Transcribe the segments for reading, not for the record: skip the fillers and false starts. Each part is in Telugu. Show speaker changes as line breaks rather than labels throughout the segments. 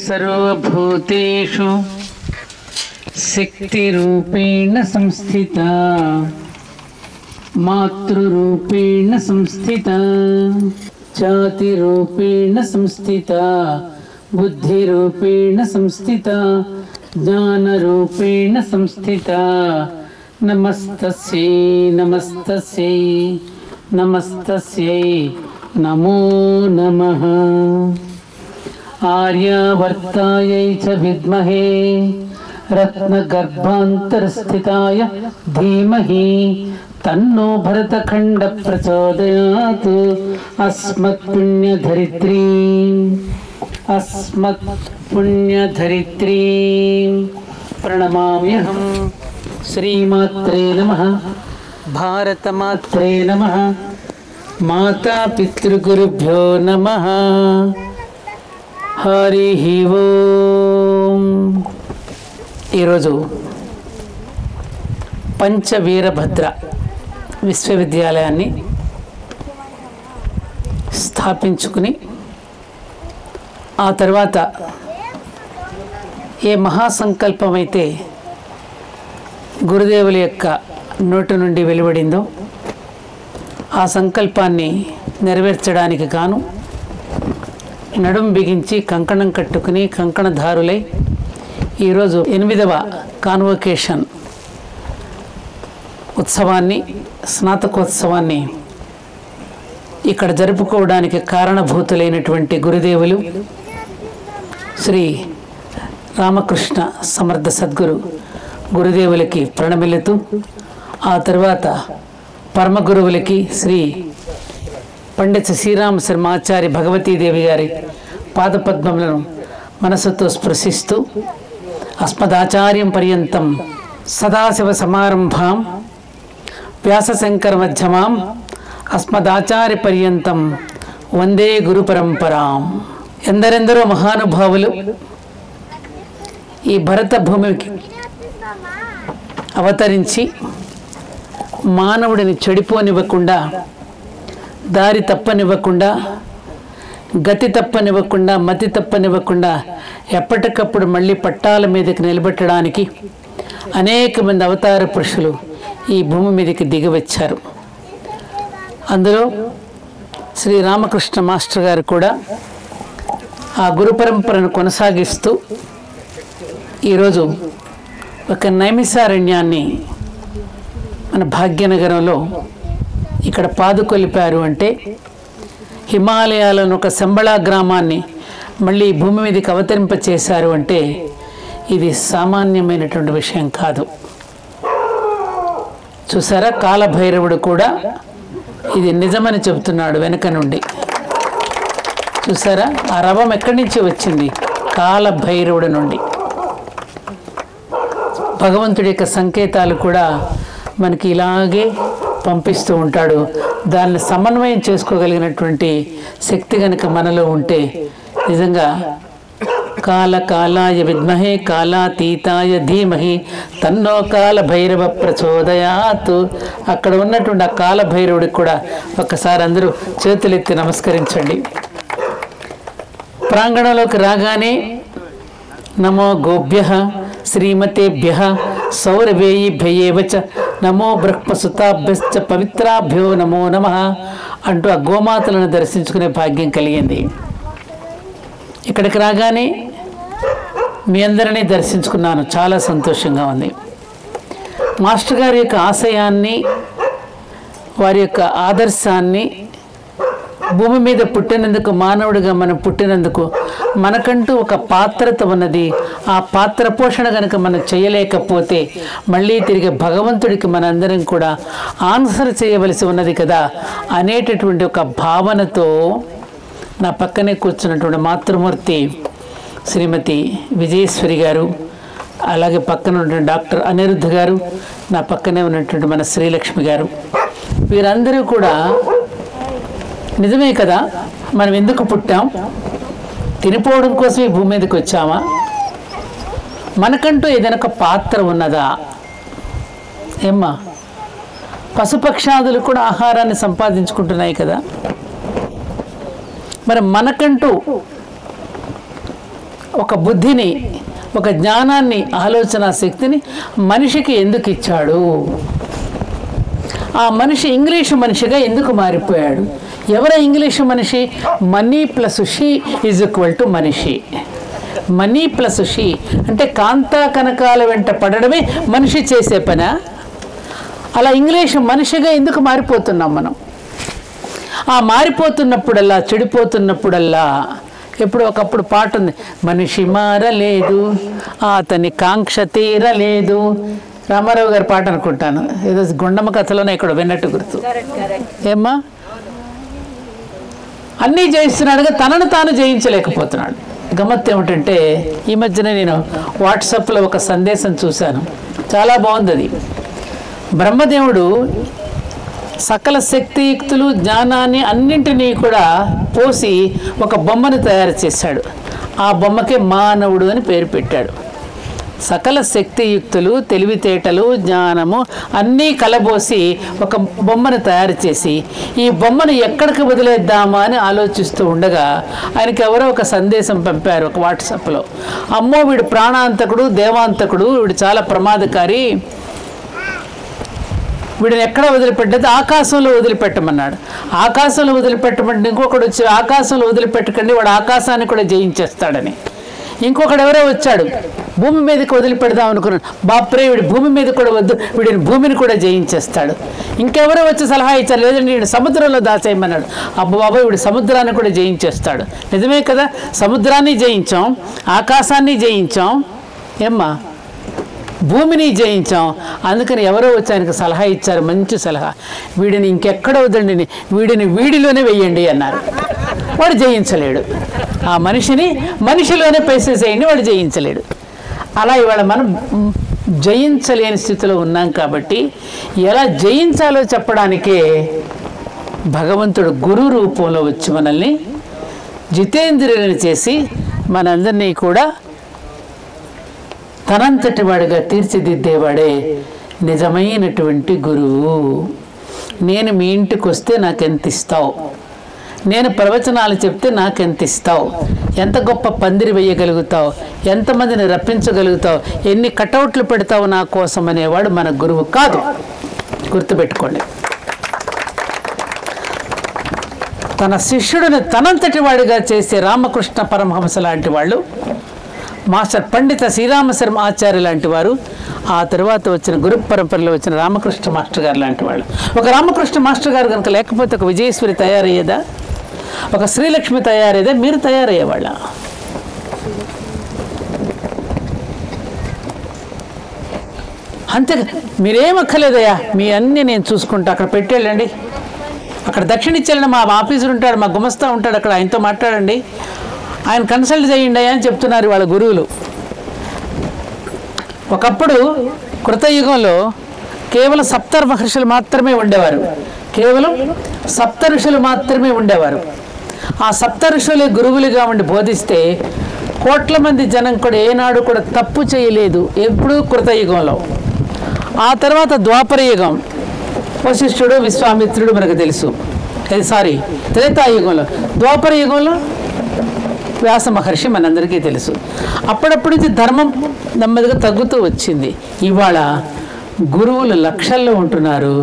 सर्वभूतेषु शक्तिरूपेण संस्थिता मातृरूपेण संस्थिता जातिरूपेण संस्थिता बुद्धिरूपेण संस्थिता ज्ञानरूपेण संस्थिता नमस्तस्यै नमस्तस्यै नमस्तस्यै नमो नमः। आर्यावर्तायै च विद्महे रत्नगर्भान्तरस्थिताय धीमहि तन्नो भरतखण्ड प्रचोदयात्। अस्मत्पुण्यधरित्रीं प्रणमाम्यहं। श्रीमात्रे नमः। भारतमात्रे नमः। माता पितृगुरुभ्यो नमः। హరి ఓం। ఈరోజు పంచవీరభద్ర విశ్వవిద్యాలయాన్ని స్థాపించుకుని ఆ తర్వాత ఏ మహాసంకల్పమైతే గురుదేవుల యొక్క నోటి నుండి వెలువడిందో ఆ సంకల్పాన్ని నెరవేర్చడానికి గాను నడుం బిగించి కంకణం కట్టుకుని కంకణధారులై ఈరోజు 8వ కాన్వొకేషన్ ఉత్సవాన్ని స్నాతకోత్సవాన్ని ఇక్కడ జరుపుకోవడానికి కారణభూతులైనటువంటి గురుదేవులు శ్రీ రామకృష్ణ సమర్థ సద్గురు గురుదేవులకి ప్రణమిల్లుతూ ఆ తర్వాత పరమ గురువులకి శ్రీ పండిత శ్రీరామ శర్మాచార్య భగవతీదేవి గారి పాదపద్మములను మనసుతో స్పృశిస్తూ అస్మదాచార్యం పర్యంతం సదాశివ సమారంభాం వ్యాసశంకర మధ్యమాం అస్మదాచార్య పర్యంతం వందే గురు పరంపరాం. ఎందరెందరో మహానుభావులు ఈ భరత భూమికి అవతరించి మానవుడిని చెడిపోనివ్వకుండా, దారి తప్పనివ్వకుండా, గతి తప్పనివ్వకుండా, మతి తప్పనివ్వకుండా ఎప్పటికప్పుడు మళ్ళీ పట్టాల మీదకి నిలబెట్టడానికి అనేక మంది అవతార పురుషులు ఈ భూమి మీదకి దిగివచ్చారు. అందులో శ్రీ రామకృష్ణ మాస్టర్ గారు కూడా ఆ గురు పరంపరను కొనసాగిస్తూ ఈరోజు ఒక నైమిసారణ్యాన్ని మన భాగ్యనగరంలో ఇక్కడ పాదుకొలిపారు. అంటే హిమాలయాలను ఒక శంబళా గ్రామాన్ని మళ్ళీ భూమి మీదకి అవతరింపచేశారు అంటే ఇది సామాన్యమైనటువంటి విషయం కాదు. చూసారా, కాలభైరవుడు కూడా ఇది నిజమని చెబుతున్నాడు వెనక నుండి. చూసారా, ఆ రవం ఎక్కడి నుంచి వచ్చింది? కాలభైరవుడి నుండి. భగవంతుడి యొక్క సంకేతాలు కూడా మనకి ఇలాగే పంపిస్తూ ఉంటాడు. దాన్ని సమన్వయం చేసుకోగలిగినటువంటి శక్తి కనుక మనలో ఉంటే నిజంగా కాలాయ విద్మహే కాలాతీతాయ ధీమహి తన్నో కాల భైరవ ప్రచోదయాత్. అక్కడ ఉన్నటువంటి ఆ కాలభైరవుడికి కూడా ఒక్కసారి అందరూ చేతులెత్తి నమస్కరించండి. ప్రాంగణంలోకి రాగానే నమో గోభ్యః శ్రీమతేభ్యః సౌరవేయిభ్యేవచ నమో బ్రహ్మసుతాభ్యశ్చ పవిత్రాభ్యో నమో నమః అంటూ ఆ గోమాతలను దర్శించుకునే భాగ్యం కలిగింది. ఇక్కడికి రాగానే మీ అందరినీ దర్శించుకున్నాను, చాలా సంతోషంగా ఉంది. మాస్టర్ గారి యొక్క ఆశయాన్ని, వారి యొక్క ఆదర్శాన్ని, భూమి మీద పుట్టినందుకు, మానవుడిగా మనం పుట్టినందుకు మనకంటూ ఒక పాత్రత ఉన్నది. ఆ పాత్ర పోషణ కనుక మనం చేయలేకపోతే మళ్ళీ తిరిగి భగవంతుడికి మనందరం కూడా ఆన్సర్ చేయవలసి ఉన్నది కదా అనేటటువంటి ఒక భావనతో నా పక్కనే కూర్చున్నటువంటి మాతృమూర్తి శ్రీమతి విజయేశ్వరి గారు, అలాగే పక్కన ఉన్నటువంటి డాక్టర్ అనిరుద్ధ గారు, నా పక్కనే ఉన్నటువంటి మన శ్రీలక్ష్మి గారు, వీరందరూ కూడా నిజమే కదా, మనం ఎందుకు పుట్టాం? తినిపోవడం కోసం ఈ భూమి మీదకి వచ్చామా? మనకంటూ ఏదైనా ఒక పాత్ర ఉన్నదా? ఏమ్మా, పశుపక్షాదులు కూడా ఆహారాన్ని సంపాదించుకుంటున్నాయి కదా. మరి మనకంటూ ఒక బుద్ధిని, ఒక జ్ఞానాన్ని, ఆలోచన శక్తిని మనిషికి ఎందుకు ఇచ్చాడు? ఆ మనిషి ఇంగ్లీషు మనిషిగా ఎందుకు మారిపోయాడు? ఎవర ఇంగ్లీషు మనిషి? Money plus she is equal to మనిషి. మనీ ప్లస్ షీ అంటే కాంతా కనకాల వెంట పడడమే మనిషి చేసే పనా? అలా ఇంగ్లీషు మనిషిగా ఎందుకు మారిపోతున్నాం మనం? ఆ మారిపోతున్నప్పుడల్లా, చెడిపోతున్నప్పుడల్లా, ఎప్పుడు ఒకప్పుడు పాట ఉంది, మనిషి మారలేదు అతని కాంక్ష తీరలేదు. రామారావు గారి పాట అనుకుంటాను, ఏదో గుండమ్మ కథలోనే ఇక్కడ విన్నట్టు గుర్తు. ఏమ్మా, అన్నీ జయిస్తున్నాడుగా తనను తాను జయించలేకపోతున్నాడు. గమ్మత్తు ఏమిటంటే, ఈ మధ్యన నేను వాట్సాప్లో ఒక సందేశం చూశాను, చాలా బాగుంది. అది బ్రహ్మదేవుడు సకల శక్తియుక్తులు, జ్ఞానాన్ని అన్నింటినీ కూడా పోసి ఒక బొమ్మను తయారు చేశాడు. ఆ బొమ్మకే మానవుడు అని పేరు పెట్టాడు. సకల శక్తియుక్తులు, తెలివితేటలు, జ్ఞానము అన్నీ కలబోసి ఒక బొమ్మను తయారు చేసి ఈ బొమ్మను ఎక్కడికి వదిలేద్దామా అని ఆలోచిస్తూ ఉండగా ఆయనకి ఎవరో ఒక సందేశం పంపారు ఒక వాట్సాప్లో. అమ్మో, వీడు ప్రాణాంతకుడు, దేవాంతకుడు, వీడు చాలా ప్రమాదకారి, వీడిని ఎక్కడ వదిలిపెట్టదు, ఆకాశంలో వదిలిపెట్టమన్నాడు. ఆకాశంలో వదిలిపెట్టమంటే ఇంకొకడు వచ్చి ఆకాశంలో వదిలిపెట్టకండి, వాడు ఆకాశాన్ని కూడా జయించేస్తాడని. ఇంకొకడు ఎవరో వచ్చాడు, భూమి మీదకి వదిలిపెడదాం అనుకున్నాడు. బాప్రే, వీడి భూమి మీద కూడా వద్దు, వీడిని భూమిని కూడా జయించేస్తాడు. ఇంకెవరో వచ్చి సలహా ఇచ్చారు, లేదండి వీడు సముద్రంలో దాచేయమన్నాడు. అబ్బో బాబాయ్, వీడు సముద్రాన్ని కూడా జయించేస్తాడు. నిజమే కదా, సముద్రాన్ని జయించాం, ఆకాశాన్ని జయించాం, ఏమ్మా భూమిని జయించాం. అందుకని ఎవరో వచ్చి ఆయనకు సలహా ఇచ్చారు, మంచి సలహా, వీడిని ఇంకెక్కడ వద్దండి, వీడిని వీడిలోనే వెయ్యండి అన్నారు. వాడు జయించలేడు. ఆ మనిషిని మనిషిలోనే పేసేసేయండి, వాడు జయించలేడు. అలా ఇవాళ మనం జయించలేని స్థితిలో ఉన్నాం. కాబట్టి ఎలా జయించాలో చెప్పడానికే భగవంతుడు గురు రూపంలో వచ్చి మనల్ని జితేంద్రియులను చేసి మనందరినీ కూడా తనంతటి వాడిగా తీర్చిదిద్దేవాడే నిజమైనటువంటి గురువు. నేను మీ ఇంటికి వస్తే నాకెంత ఇస్తావు, నేను ప్రవచనాలు చెప్తే నాకెంత ఇస్తావు, ఎంత గొప్ప పందిరి వేయగలుగుతావు, ఎంతమందిని రప్పించగలుగుతావు, ఎన్ని కటౌట్లు పెడతావు నా కోసం అనేవాడు మన గురువు కాదు. గుర్తుపెట్టుకోండి. తన శిష్యుడిని తనంతటి వాడిగా చేసే రామకృష్ణ పరమహంస లాంటి వాళ్ళు, మాస్టర్ పండిత శ్రీరామశర్మ ఆచార్య లాంటి వారు, ఆ తర్వాత వచ్చిన గురు పరంపరలో వచ్చిన రామకృష్ణ మాస్టర్ గారు లాంటి వాళ్ళు. ఒక రామకృష్ణ మాస్టర్ గారు కనుక లేకపోతే ఒక విజయేశ్వరి తయారయ్యేదా, ఒక శ్రీలక్ష్మి తయారయ్యేదా, మీరు తయారయ్యేవాళ్ళ? అంతే. మీరేమక్కర్లేదయ్యా, మీ అన్నీ నేను చూసుకుంటా, అక్కడ పెట్టేళ్ళండి, అక్కడ దక్షిణిచ్చేళ్ళండి, మా ఆఫీసర్ ఉంటాడు, మా గుమస్తా ఉంటాడు, అక్కడ ఆయనతో మాట్లాడండి, ఆయన కన్సల్ట్ చేయండి అని చెప్తున్నారు వాళ్ళ గురువులు. ఒకప్పుడు కృతయుగంలో కేవలం సప్త మహర్షులు మాత్రమే ఉండేవారు, కేవలం సప్త ఋషులు మాత్రమే ఉండేవారు. ఆ సప్త ఋషులే గురువులుగా ఉండి బోధిస్తే కోట్ల మంది జనం కూడా ఏనాడు కూడా తప్పు చేయలేదు, ఎప్పుడూ కృతయుగంలో. ఆ తర్వాత ద్వాపర యుగం, వశిష్ఠుడు, విశ్వామిత్రుడు మనకు తెలుసు. త్రేతాయుగంలో, ద్వాపర యుగంలో వ్యాస మహర్షి మనందరికీ తెలుసు. అప్పుడప్పుడు నుంచి ధర్మం నెమ్మదిగా తగ్గుతూ వచ్చింది. ఇవాళ గురువులు లక్షల్లో ఉంటున్నారు,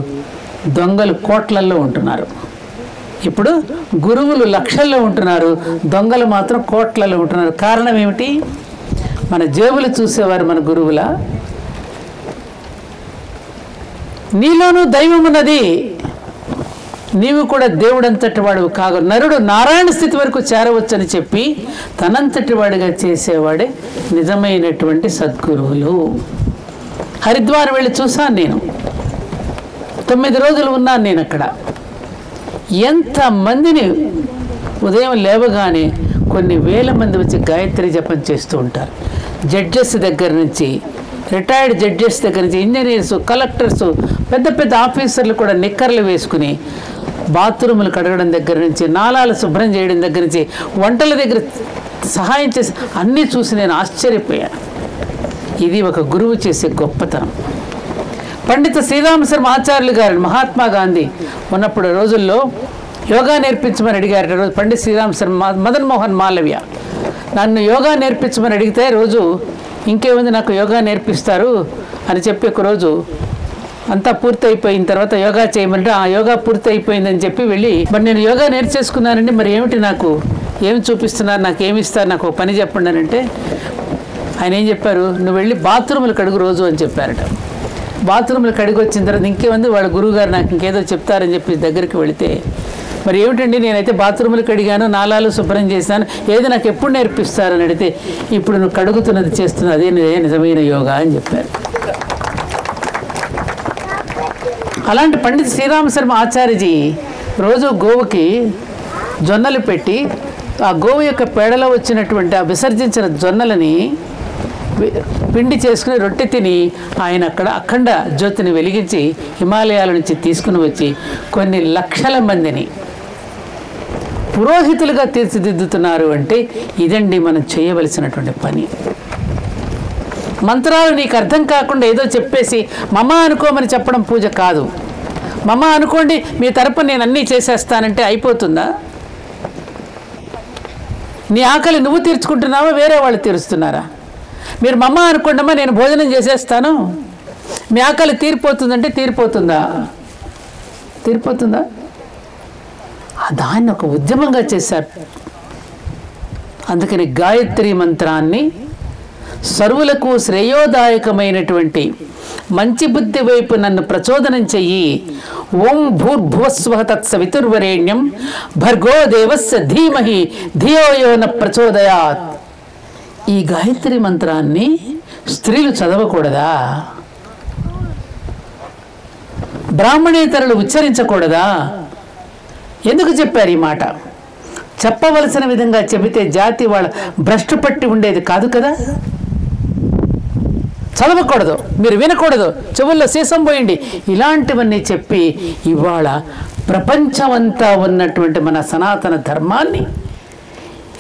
దొంగలు కోట్లల్లో ఉంటున్నారు. ఇప్పుడు గురువులు లక్షల్లో ఉంటున్నారు, దొంగలు మాత్రం కోట్లలో ఉంటున్నారు. కారణం ఏమిటి? మన జేబులు చూసేవారు మన గురువుల. నీలోనూ దైవం ఉన్నది, నీవు కూడా దేవుడంతటి వాడు కాగ, నరుడు నారాయణ స్థితి వరకు చేరవచ్చని చెప్పి తనంతటి వాడిగా చేసేవాడే నిజమైనటువంటి సద్గురువులు. హరిద్వారం వెళ్ళి చూశాను నేను, 9 రోజులు ఉన్నాను నేను అక్కడ. ఎంతమందిని ఉదయం లేవగానే కొన్ని వేల మంది వచ్చి గాయత్రి జపం చేస్తూ ఉంటారు. జడ్జెస్ దగ్గర నుంచి, రిటైర్డ్ జడ్జెస్ దగ్గర నుంచి, ఇంజనీర్స్, కలెక్టర్స్, పెద్ద పెద్ద ఆఫీసర్లు కూడా నిక్కర్లు వేసుకుని బాత్రూములు కడగడం దగ్గర నుంచి, నాలాలు శుభ్రం చేయడం దగ్గర నుంచి, వంటల దగ్గర సహాయం చేసి అన్నీ చూసి నేను ఆశ్చర్యపోయాను. ఇది ఒక గురువు చేసే గొప్పతనం. పండిత శ్రీరామశర్మ ఆచార్యులు గారు, మహాత్మా గాంధీ ఉన్నప్పుడు రోజుల్లో యోగా నేర్పించమని అడిగారు. రోజు పండిత శ్రీరామశర్మ, మదన్ మోహన్ మాలవ్య, నన్ను యోగా నేర్పించమని అడిగితే రోజు ఇంకేముంది నాకు యోగా నేర్పిస్తారు అని చెప్పి ఒకరోజు అంతా పూర్తి అయిపోయిన తర్వాత యోగా చేయమంటే ఆ యోగా పూర్తి అయిపోయిందని చెప్పి వెళ్ళి మరి నేను యోగా నేర్చేసుకున్నానండి, మరి ఏమిటి నాకు ఏమి చూపిస్తున్నారు, నాకు ఏమి ఇస్తారు, నాకు పని చెప్పండి అని అంటే ఆయన ఏం చెప్పారు, నువ్వు వెళ్ళి బాత్రూములు కడుగు రోజు అని చెప్పారట. బాత్రూములు కడిగి వచ్చిన తర్వాత ఇంకేముంది వాళ్ళ గురువుగారు నాకు ఇంకేదో చెప్తారని చెప్పి దగ్గరికి వెళితే మరి ఏమిటండి నేనైతే బాత్రూములు కడిగాను, నాలాలు శుభ్రం చేశాను, ఏది నాకు ఎప్పుడు నేర్పిస్తారని అడిగితే ఇప్పుడు నువ్వు కడుగుతున్నది చేస్తున్నది అదే నిజమైన యోగా అని చెప్పారు. అలాంటి పండిత శ్రీరామ శర్మ ఆచార్యజీ రోజు గోవుకి జొన్నలు పెట్టి ఆ గోవు యొక్క పేడలో వచ్చినటువంటి ఆ విసర్జించిన జొన్నలని పిండి చేసుకుని రొట్టె తిని ఆయన అక్కడ అఖండ జ్యోతిని వెలిగించి హిమాలయాల నుంచి తీసుకుని వచ్చి కొన్ని లక్షల మందిని పురోహితులుగా తీర్చిదిద్దుతున్నారు అంటే ఇదండి మనం చేయవలసినటువంటి పని. మంత్రాలు నీకు అర్థం కాకుండా ఏదో చెప్పేసి మమ అనుకోమని చెప్పడం పూజ కాదు. మమ అనుకోండి మీ తరపున నేను అన్నీ చేసేస్తానంటే అయిపోతుందా? నీ ఆకలి నువ్వు తీర్చుకుంటున్నావా, వేరే వాళ్ళు తీరుస్తున్నారా? మీరు మమ్మ అనుకోండమ్మా నేను భోజనం చేసేస్తాను, మీ ఆకలి తీరిపోతుందంటే తీరిపోతుందా? తీరిపోతుందా? దాన్ని ఒక ఉద్యమంగా చేశారు. అందుకని గాయత్రి మంత్రాన్ని సర్వులకు శ్రేయోదాయకమైనటువంటి మంచి బుద్ధి వైపు నన్ను ప్రచోదనం చెయ్యి. ఓం భూర్భువస్వః తత్సవితుర్వరేణ్యం భర్గో దేవస్య ధీమహి ధియో యో న ప్రచోదయాత్. ఈ గాయత్రి మంత్రాన్ని స్త్రీలు చదవకూడదా? బ్రాహ్మణేతరులు ఉచ్చరించకూడదా? ఎందుకు చెప్పారు ఈ మాట? చెప్పవలసిన విధంగా చెబితే జాతి వాళ్ళ భ్రష్టు పట్టి ఉండేది కాదు కదా. చదవకూడదు, మీరు వినకూడదు, చెవుల్లో సీసం పోయండి, ఇలాంటివన్నీ చెప్పి ఇవాళ ప్రపంచమంతా ఉన్నటువంటి మన సనాతన ధర్మాన్ని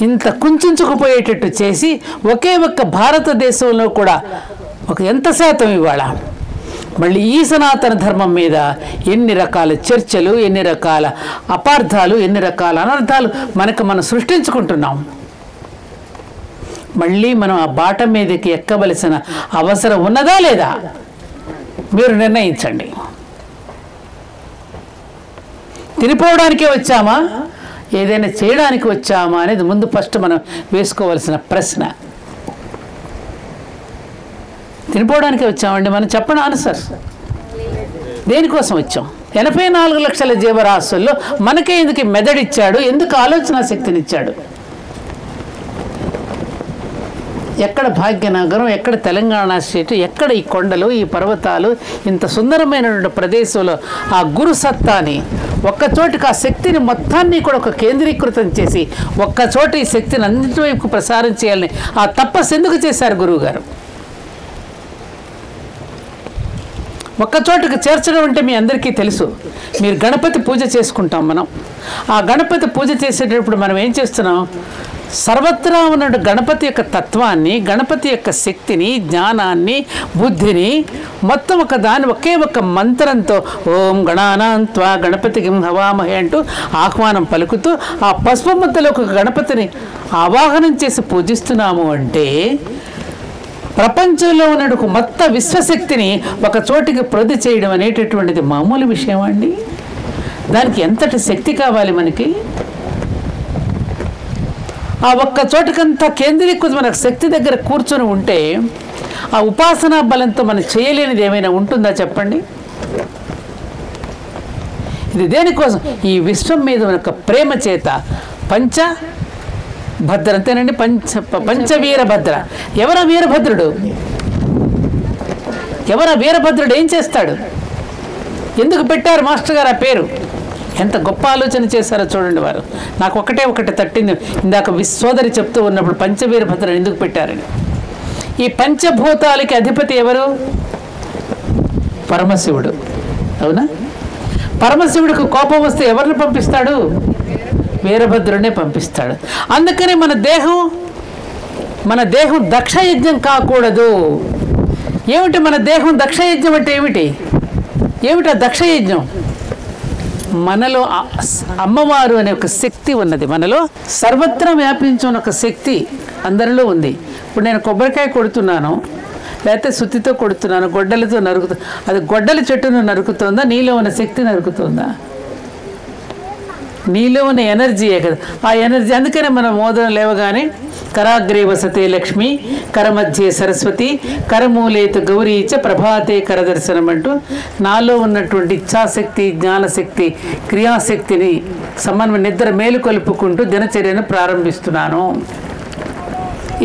ఇంత కుంచుకుపోయేటట్టు చేసి ఒకే ఒక్క భారతదేశంలో కూడా ఒక ఎంత శాతం ఇవాళ మళ్ళీ ఈ సనాతన ధర్మం మీద ఎన్ని రకాల చర్చలు, ఎన్ని రకాల అపార్థాలు, ఎన్ని రకాల అనర్థాలు మనం సృష్టించుకుంటున్నాం. మళ్ళీ మనం ఆ బాట మీదకి ఎక్కవలసిన అవసరం ఉన్నదా లేదా మీరు నిర్ణయించండి. తినిపోవడానికే వచ్చామా, ఏదైనా చేయడానికి వచ్చామా అనేది ముందు ఫస్ట్ మనం వేసుకోవాల్సిన ప్రశ్న. తినిపోవడానికే వచ్చామండి మనం, చెప్పండి ఆన్సర్. దేనికోసం వచ్చాం? 84 లక్షల జీవరాశుల్లో మనకే ఎందుకు మెదడిచ్చాడు, ఎందుకు ఆలోచన శక్తినిచ్చాడు? ఎక్కడ భాగ్యనగరం, ఎక్కడ తెలంగాణ స్టేట్, ఎక్కడ ఈ కొండలు, ఈ పర్వతాలు, ఇంత సుందరమైనటువంటి ప్రదేశంలో ఆ గురు సత్తాని ఒక్కచోటికి ఆ శక్తిని మొత్తాన్ని కూడా ఒక కేంద్రీకృతం చేసి ఒక్కచోట ఈ శక్తిని అన్నిటి వైపు ప్రసారం చేయాలని ఆ తపస్సు ఎందుకు చేశారు గురువుగారు? ఒక్కచోటకు చేర్చడం అంటే మీ అందరికీ తెలుసు. మీరు గణపతి పూజ చేసుకుంటాం మనం. ఆ గణపతి పూజ చేసేటప్పుడు మనం ఏం చేస్తున్నాం? సర్వత్రా ఉన్న గణపతి యొక్క తత్వాన్ని, గణపతి యొక్క శక్తిని, జ్ఞానాన్ని, బుద్ధిని మొత్తం ఒక దాన్ని ఒకే ఒక మంత్రంతో ఓం గణానాం త్వా గణపతికి హవామహే అంటూ ఆహ్వానం పలుకుతూ ఆ పసుపు ముద్దలో ఒక గణపతిని ఆవాహనం చేసి పూజిస్తున్నాము అంటే ప్రపంచంలో ఉన్న మొత్తం విశ్వశక్తిని ఒక చోటికి ప్రొద్దు చేయడం అనేటటువంటిది మామూలు విషయం అండి. దానికి ఎంతటి శక్తి కావాలి మనకి? ఆ ఒక్క చోటకంతా కేంద్రీకృత మన శక్తి దగ్గర కూర్చొని ఉంటే ఆ ఉపాసనా బలంతో మనం చేయలేనిది ఏమైనా ఉంటుందా చెప్పండి? ఇది దేనికోసం? ఈ విశ్వం మీద ఒక ప్రేమ చేత భద్ర అంతేనండి, పంచవీరభద్ర. ఎవరా వీరభద్రుడు? ఎవరా వీరభద్రుడు? ఏం చేస్తాడు? ఎందుకు పెట్టారు మాస్టర్ గారు ఆ పేరు? ఎంత గొప్ప ఆలోచన చేశారో చూడండి వారు. నాకు ఒకటి తట్టింది ఇందాక సోదరి చెప్తూ ఉన్నప్పుడు పంచవీరభద్రుడు ఎందుకు పెట్టారని. ఈ పంచభూతాలకి అధిపతి ఎవరు? పరమశివుడు. అవునా? పరమశివుడికి కోపం వస్తే ఎవరిని పంపిస్తాడు? వీరభద్రుడినే పంపిస్తాడు. అందుకని మన దేహం దక్షయజ్ఞం కాకూడదు. ఏమిటి మన దేహం దక్షయజ్ఞం అంటే ఏమిటి? ఏమిటి ఆ దక్షయజ్ఞం? మనలో అమ్మవారు అనే ఒక శక్తి ఉన్నది. మనలో సర్వత్రా వ్యాపించిన ఒక శక్తి, అందరిలో ఉంది. ఇప్పుడు నేను కొబ్బరికాయ కొడుతున్నాను, లేకపోతే సుత్తితో కొడుతున్నాను, గొడ్డలతో అది గొడ్డలి చెట్టును నరుకుతుందా, నీలో ఉన్న శక్తి నరుకుతుందా? నీలో ఉన్న ఎనర్జీయే కదా. ఆ ఎనర్జీ అందుకనే మనం మోదం లేవగానే కరాగ్రే వసతే లక్ష్మి, కరమధ్యే సరస్వతి, కరమూలేతు గౌరీచ, ప్రభాతే కరదర్శనం అంటూ నాలో ఉన్నటువంటి ఇచ్ఛాశక్తి, జ్ఞానశక్తి, క్రియాశక్తిని నిద్ర మేలుకొల్పుకుంటూ దినచర్యను ప్రారంభిస్తున్నాను.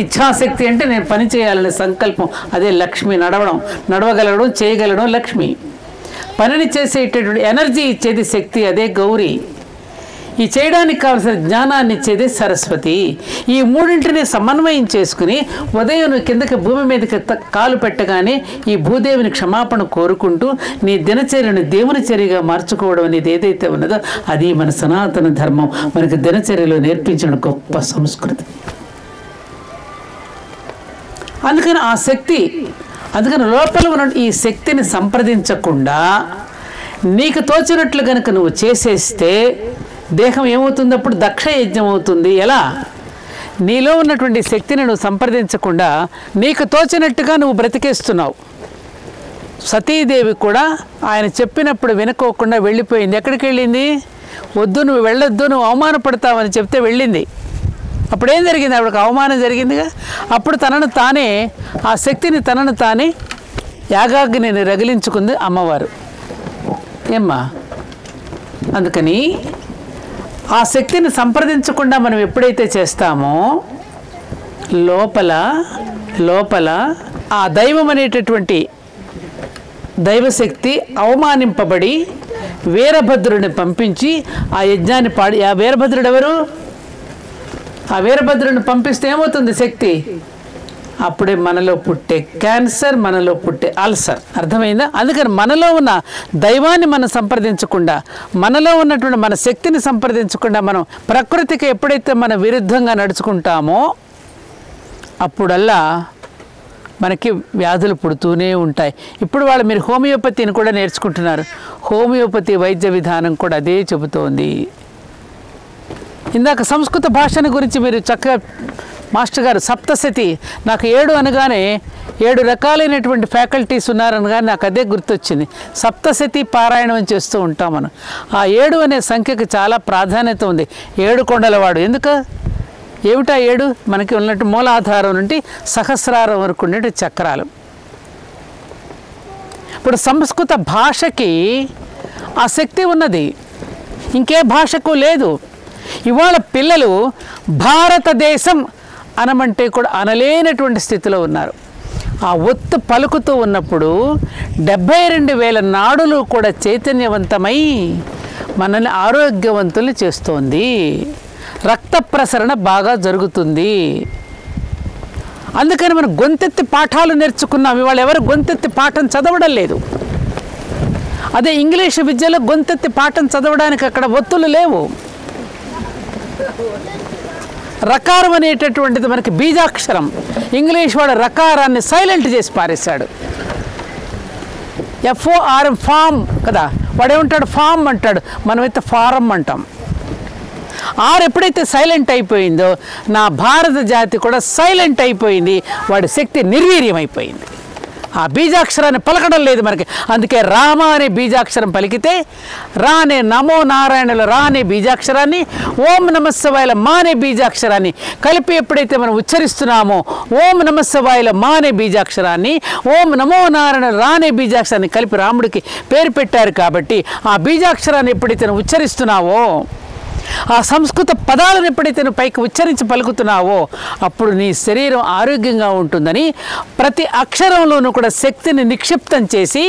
ఇచ్ఛాశక్తి అంటే నేను పని చేయాలనే సంకల్పం, అదే లక్ష్మి. నడవగలగడం, చేయగలగడం లక్ష్మి. పనిని చేసేటటువంటి ఎనర్జీ ఇచ్చేది శక్తి, అదే గౌరీ. ఈ చేయడానికి కావాల్సిన జ్ఞానాన్ని ఇచ్చేది సరస్వతి. ఈ మూడింటిని సమన్వయం చేసుకుని ఉదయం కిందకి భూమి మీదకి కాలు పెట్టగానే ఈ భూదేవిని క్షమాపణ కోరుకుంటూ నీ దినచర్యను దేవుని చర్యగా మార్చుకోవడం అనేది ఏదైతే ఉన్నదో అది మన సనాతన ధర్మం మనకి దినచర్యలో నేర్పించిన గొప్ప సంస్కృతి. అందుకని లోపల ఉన్న ఈ శక్తిని సంప్రదించకుండా నీకు తోచినట్లు కనుక నువ్వు చేసేస్తే దేహం ఏమవుతుంది? అప్పుడు దక్ష యజ్ఞం అవుతుంది. ఎలా? నీలో ఉన్నటువంటి శక్తిని నువ్వు సంప్రదించకుండా నీకు తోచినట్టుగా నువ్వు బ్రతికేస్తున్నావు. సతీదేవి కూడా ఆయన చెప్పినప్పుడు వినుకోకుండా వెళ్ళిపోయింది. ఎక్కడికి వెళ్ళింది? వద్దు, నువ్వు వెళ్ళొద్దు, నువ్వు అవమానపడతావని చెప్తే వెళ్ళింది. అప్పుడేం జరిగింది? ఆవిడకి అవమానం జరిగిందిగా. అప్పుడు ఆ శక్తిని తనను తానే యాగాగ్నిని రగిలించుకుంది అమ్మవారు. ఏమ్మా? అందుకని ఆ శక్తిని సంప్రదించకుండా మనం ఎప్పుడైతే చేస్తామో లోపల ఆ దైవం అనేటటువంటి దైవశక్తి అవమానింపబడి వీరభద్రుడిని పంపించి ఆ యజ్ఞాన్ని ఆ వీరభద్రుడు ఎవరు? ఆ వీరభద్రుడిని పంపిస్తే ఏమవుతుంది శక్తి? అప్పుడే మనలో పుట్టే క్యాన్సర్, మనలో పుట్టే అల్సర్. అర్థమైందా? అందుకని మనలో ఉన్న దైవాన్ని మనం సంప్రదించకుండా, మనలో ఉన్నటువంటి మన శక్తిని సంప్రదించకుండా మనం ప్రకృతికి ఎప్పుడైతే మన విరుద్ధంగా నడుచుకుంటామో అప్పుడల్లా మనకి వ్యాధులు పుడుతూనే ఉంటాయి. ఇప్పుడు మీరు హోమియోపతిని కూడా నేర్చుకుంటున్నారు. హోమియోపతి వైద్య విధానం కూడా అదే చెబుతోంది. ఇందాక సంస్కృత భాషను గురించి మీరు చక్కగా మాస్టర్ గారు సప్తశతి, నాకు 7 అనగానే 7 రకాలైనటువంటి ఫ్యాకల్టీస్ ఉన్నారనగానే నాకు అదే గుర్తొచ్చింది. సప్తశతి పారాయణం అని చేస్తూ ఉంటాం మనం. ఆ 7 అనే సంఖ్యకి చాలా ప్రాధాన్యత ఉంది. 7 కొండలవాడు. ఎందుకు? ఏమిటా 7? మనకి ఉన్నట్టు మూలాధారం నుండి సహస్రారం వరకు ఉండే చక్రాలు. ఇప్పుడు సంస్కృత భాషకి ఆ శక్తి ఉన్నది, ఇంకే భాషకు లేదు. ఇవాళ పిల్లలు భారతదేశం అనమంటే కూడా అనలేనటువంటి స్థితిలో ఉన్నారు. ఆ ఒత్తు పలుకుతూ ఉన్నప్పుడు 72,000 నాడులు కూడా చైతన్యవంతమై మనల్ని ఆరోగ్యవంతులు చేస్తోంది. రక్త ప్రసరణ బాగా జరుగుతుంది. అందుకని మనం గొంతెత్తి పాఠాలు నేర్చుకున్నాం. ఇవాళ ఎవరు గొంతెత్తి పాఠం చదవడం లేదు. అదే ఇంగ్లీషు విద్యలో గొంతెత్తి పాఠం చదవడానికి అక్కడ ఒత్తులు లేవు. రకారం అనేటటువంటిది మనకి బీజాక్షరం. ఇంగ్లీష్ వాడు రకారాన్ని సైలెంట్ చేసి పారేశాడు. FORM ఫామ్ కదా, వాడేమంటాడు? ఫామ్ అంటాడు, మనమైతే ఫారం అంటాం. ఎప్పుడైతే సైలెంట్ అయిపోయిందో నా భారత జాతి కూడా సైలెంట్ అయిపోయింది. వాడి శక్తి నిర్వీర్యం అయిపోయింది. ఆ బీజాక్షరాన్ని పలకడం లేదు మనకి. అందుకే రామ అనే బీజాక్షరం పలికితే రా అనే నమో నారాయణలో రా అనే బీజాక్షరాన్ని, ఓం నమస్సవాయల మా అనే బీజాక్షరాన్ని కలిపి ఎప్పుడైతే మనం ఉచ్చరిస్తున్నామో ఓం నమస్సవాయల మా అనే బీజాక్షరాన్ని, ఓం నమో నారాయణ రా అనే బీజాక్షరాన్ని కలిపి రాముడికి పేరు పెట్టారు. కాబట్టి ఆ బీజాక్షరాన్ని ఎప్పుడైతే ఉచ్చరిస్తున్నావో, ఆ సంస్కృత పదాలను ఎప్పుడైతే నువ్వు పైకి ఉచ్చరించి పలుకుతున్నావో అప్పుడు నీ శరీరం ఆరోగ్యంగా ఉంటుందని ప్రతి అక్షరంలోనూ కూడా శక్తిని నిక్షిప్తం చేసి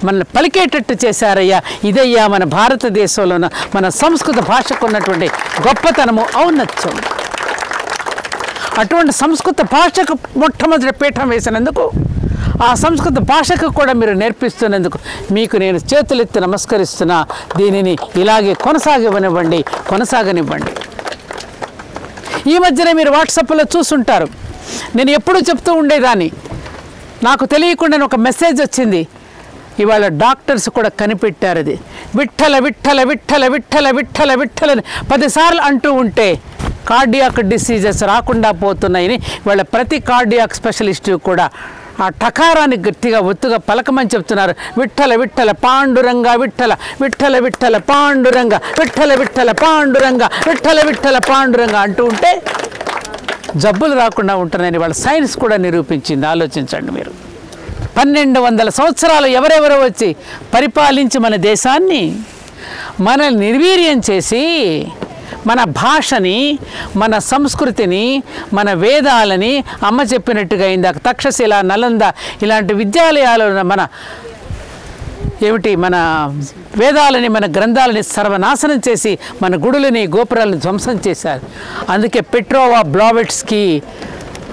మనల్ని పలికేటట్టు చేశారయ్యా. ఇదయ్యా మన భారతదేశంలో మన సంస్కృత భాషకు ఉన్నటువంటి గొప్పతనము, ఔన్నత్యం. అటువంటి సంస్కృత భాషకు మొట్టమొదటి పీఠం వేసినందుకు, ఆ సంస్కృత భాషకు కూడా మీరు నేర్పిస్తున్నందుకు మీకు నేను చేతులెత్తి నమస్కరిస్తున్నా. దీనిని ఇలాగే కొనసాగనివ్వండి. ఈ మధ్యనే మీరు వాట్సాప్లో చూసుంటారు, నేను ఎప్పుడూ చెప్తూ ఉండేదాన్ని, నాకు తెలియకుండా ఒక మెసేజ్ వచ్చింది. ఇవాళ డాక్టర్స్ కూడా కనిపెట్టారు. అది విఠల విఠల విఠల విఠల విఠల విఠల 10 సార్లు అంటూ ఉంటే కార్డియాక్ డిసీజెస్ రాకుండా పోతున్నాయని వాళ్ళ ప్రతి కార్డియాక్ స్పెషలిస్టు కూడా ఆ టకారాన్ని గట్టిగా ఒత్తుగా పలకమని చెప్తున్నారు. విఠల విఠల పాండురంగ, విఠల విఠల విఠల పాండురంగ, విఠల విఠల పాండురంగ, విఠల విఠల పాండురంగ అంటూ ఉంటే జబ్బులు రాకుండా ఉంటున్నాయని వాళ్ళ సైన్స్ కూడా నిరూపించింది. ఆలోచించండి మీరు. 1200 సంవత్సరాలు ఎవరెవరో వచ్చి పరిపాలించి మన దేశాన్ని మనల్ని నిర్వీర్యం చేసి మన భాషని, మన సంస్కృతిని, మన వేదాలని అమ్మ చెప్పినట్టుగా ఇందాక తక్షశిల, నలంద ఇలాంటి విద్యాలయాలు మన మన వేదాలని, మన గ్రంథాలని సర్వనాశనం చేసి మన గుడులని, గోపురాలను ధ్వంసం చేశారు. అందుకే పెట్రోవా, బ్లావెట్స్కీ,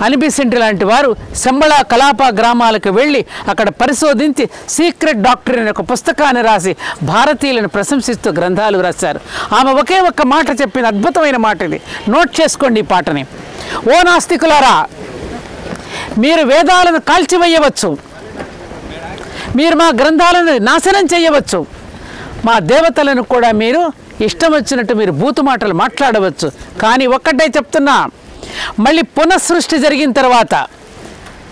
అనిబిసెంట్ లాంటి వారు శంబళ, కలాప గ్రామాలకు వెళ్ళి అక్కడ పరిశోధించి సీక్రెట్ డాక్టర్ అనే ఒక పుస్తకాన్ని రాసి భారతీయులను ప్రశంసిస్తూ గ్రంథాలు రాశారు. ఆమె ఒకే ఒక్క మాట చెప్పిన అద్భుతమైన మాట ఇది. నోట్ చేసుకోండి ఈ పాటని. ఓ నాస్తికులారా, మీరు వేదాలను కాల్చివేయవచ్చు, మీరు మా గ్రంథాలను నాశనం చేయవచ్చు, మా దేవతలను కూడా మీరు ఇష్టం వచ్చినట్టు మీరు బూతు మాటలు మాట్లాడవచ్చు. కానీ ఒక్కటే చెప్తున్నా, మళ్ళీ పునఃసృష్టి జరిగిన తర్వాత,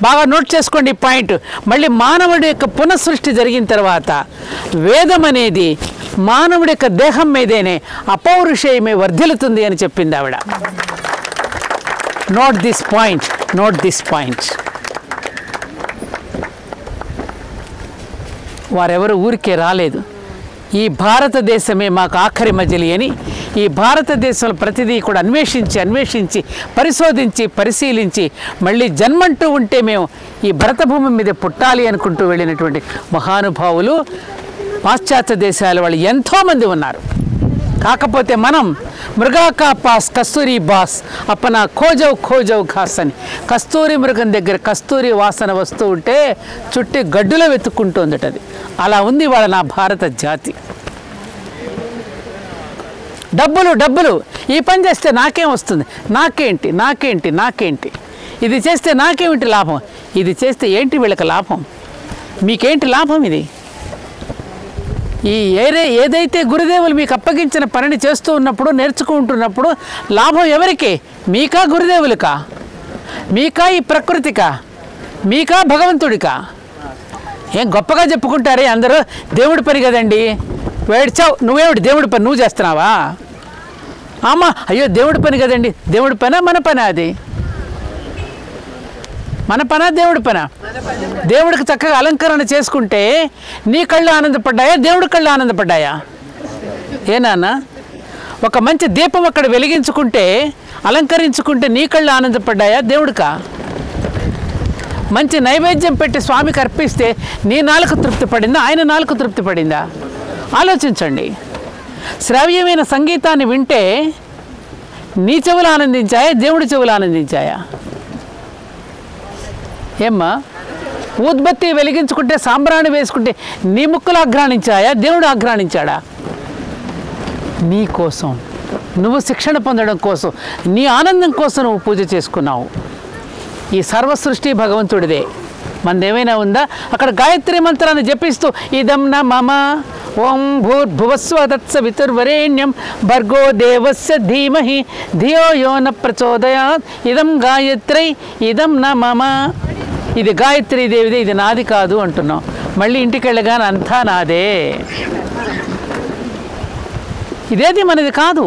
బాగా నోట్ చేసుకోండి ఈ పాయింట్, మళ్ళీ మానవుడి యొక్క పునఃసృష్టి జరిగిన తర్వాత వేదం అనేది మానవుడి యొక్క దేహం మీదేనే అపౌరుషేయమే వర్ధిల్లుతుంది అని చెప్పింది ఆవిడ. Note this point, note this point. వారెవరు ఊరికే రాలేదు. ఈ భారతదేశమే మాకు ఆఖరి మజిలీ అని ఈ భారతదేశంలో ప్రతిదీ కూడా అన్వేషించి పరిశోధించి పరిశీలించి మళ్ళీ జన్మంటూ ఉంటే మేము ఈ భరతభూమి మీద పుట్టాలి అనుకుంటూ వెళ్ళినటువంటి మహానుభావులు పాశ్చాత్య దేశాల వాళ్ళు ఎంతోమంది ఉన్నారు. కాకపోతే మనం మృగాకా పాస్ కస్తూరి బాస్ అప్పన ఖోజవ్ ఘాస్ అని కస్తూరి మృగం దగ్గర కస్తూరి వాసన వస్తూ ఉంటే చుట్టి గడ్డులో వెతుక్కుంటుందట. అది అలా ఉంది వాళ్ళ నా భారత జాతి. డబ్బులు ఈ పని చేస్తే నాకేం వస్తుంది, నాకేంటి, ఇది చేస్తే నాకేమిటి లాభం, ఇది చేస్తే ఏంటి వీళ్ళకి లాభం, మీకేంటి లాభం, ఇది ఈ ఏదైతే గురుదేవులు మీకు అప్పగించిన పనిని చేస్తూ ఉన్నప్పుడు నేర్చుకుంటున్నప్పుడు లాభం ఎవరికి? మీకా గురుదేవులకా? మీకా ఈ ప్రకృతికా? మీకా భగవంతుడికా? ఏం గొప్పగా చెప్పుకుంటారే అందరూ, దేవుడి పని కదండి, వేడ్చావు నువ్వేమిటి దేవుడి పని నువ్వు చేస్తున్నావా? అమ్మా అయ్యో దేవుడి పని కదండి. దేవుడి పనా మన పనా? అది మన పనా దేవుడి పనా? దేవుడికి చక్కగా అలంకరణ చేసుకుంటే నీ కళ్ళు ఆనందపడ్డాయా, దేవుడి కళ్ళు ఆనందపడ్డాయా? ఏ నాన్న, ఒక మంచి దీపం అక్కడ వెలిగించుకుంటే అలంకరించుకుంటే నీ కళ్ళు ఆనందపడ్డాయా, దేవుడికా? మంచి నైవేద్యం పెట్టి స్వామికి అర్పిస్తే నీ నాలుక తృప్తి పడిందా, ఆయన నాలుక తృప్తి పడిందా? ఆలోచించండి. శ్రావ్యమైన సంగీతాన్ని వింటే నీ చెవులు ఆనందించాయా, దేవుడి చెవులు ఆనందించాయా? ఏమ్మా, ఊద్బత్తి వెలిగించుకుంటే సాంబ్రాణి వేసుకుంటే నీ ముక్కులు ఆఘ్రాణించాయా, దేవుడు ఆఘ్రాణించాడా? నీ కోసం, నువ్వు శిక్షణ పొందడం కోసం, నీ ఆనందం కోసం నువ్వు పూజ చేసుకున్నావు. ఈ సర్వసృష్టి భగవంతుడిదే, మనదేమైనా ఉందా? అక్కడ గాయత్రి మంత్రాన్ని జపిస్తూ ఇదం న మమ ఓం భూర్భువస్వ తత్సవితుర్వరేణ్యం భర్గో దేవస్య ధీమహి ధియో యో న ప్రచోదయాత్ ఇదం గాయత్రై ఇదం న మమ. ఇది గాయత్రీ దేవిదే, ఇది నాది కాదు అంటున్నాం. మళ్ళీ ఇంటికి వెళ్ళగానే అంతా నాదే, ఇదేది మనది కాదు.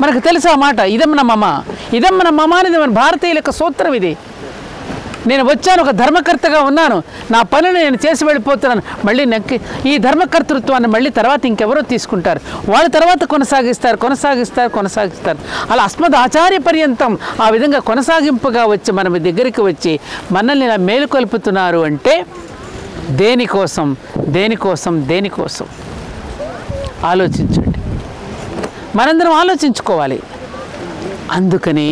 మనకు తెలుసు ఆ మాట, ఇదం న మమ, ఇదం మన మమ అనేది మన భారతీయుల యొక్క సూత్రం. ఇది నేను వచ్చాను, ఒక ధర్మకర్తగా ఉన్నాను, నా పనిని నేను చేసి వెళ్ళిపోతున్నాను. మళ్ళీ నెక్కి ఈ ధర్మకర్తృత్వాన్ని మళ్ళీ తర్వాత ఇంకెవరో తీసుకుంటారు, వాళ్ళు తర్వాత కొనసాగిస్తారు. అలా అస్మద్ ఆచార్య పర్యంతం ఆ విధంగా కొనసాగింపుగా వచ్చి మన దగ్గరికి వచ్చి మనల్ని ఇలా మేలుకొల్పుతున్నారు అంటే దేనికోసం? ఆలోచించండి. మనందరం ఆలోచించుకోవాలి. అందుకని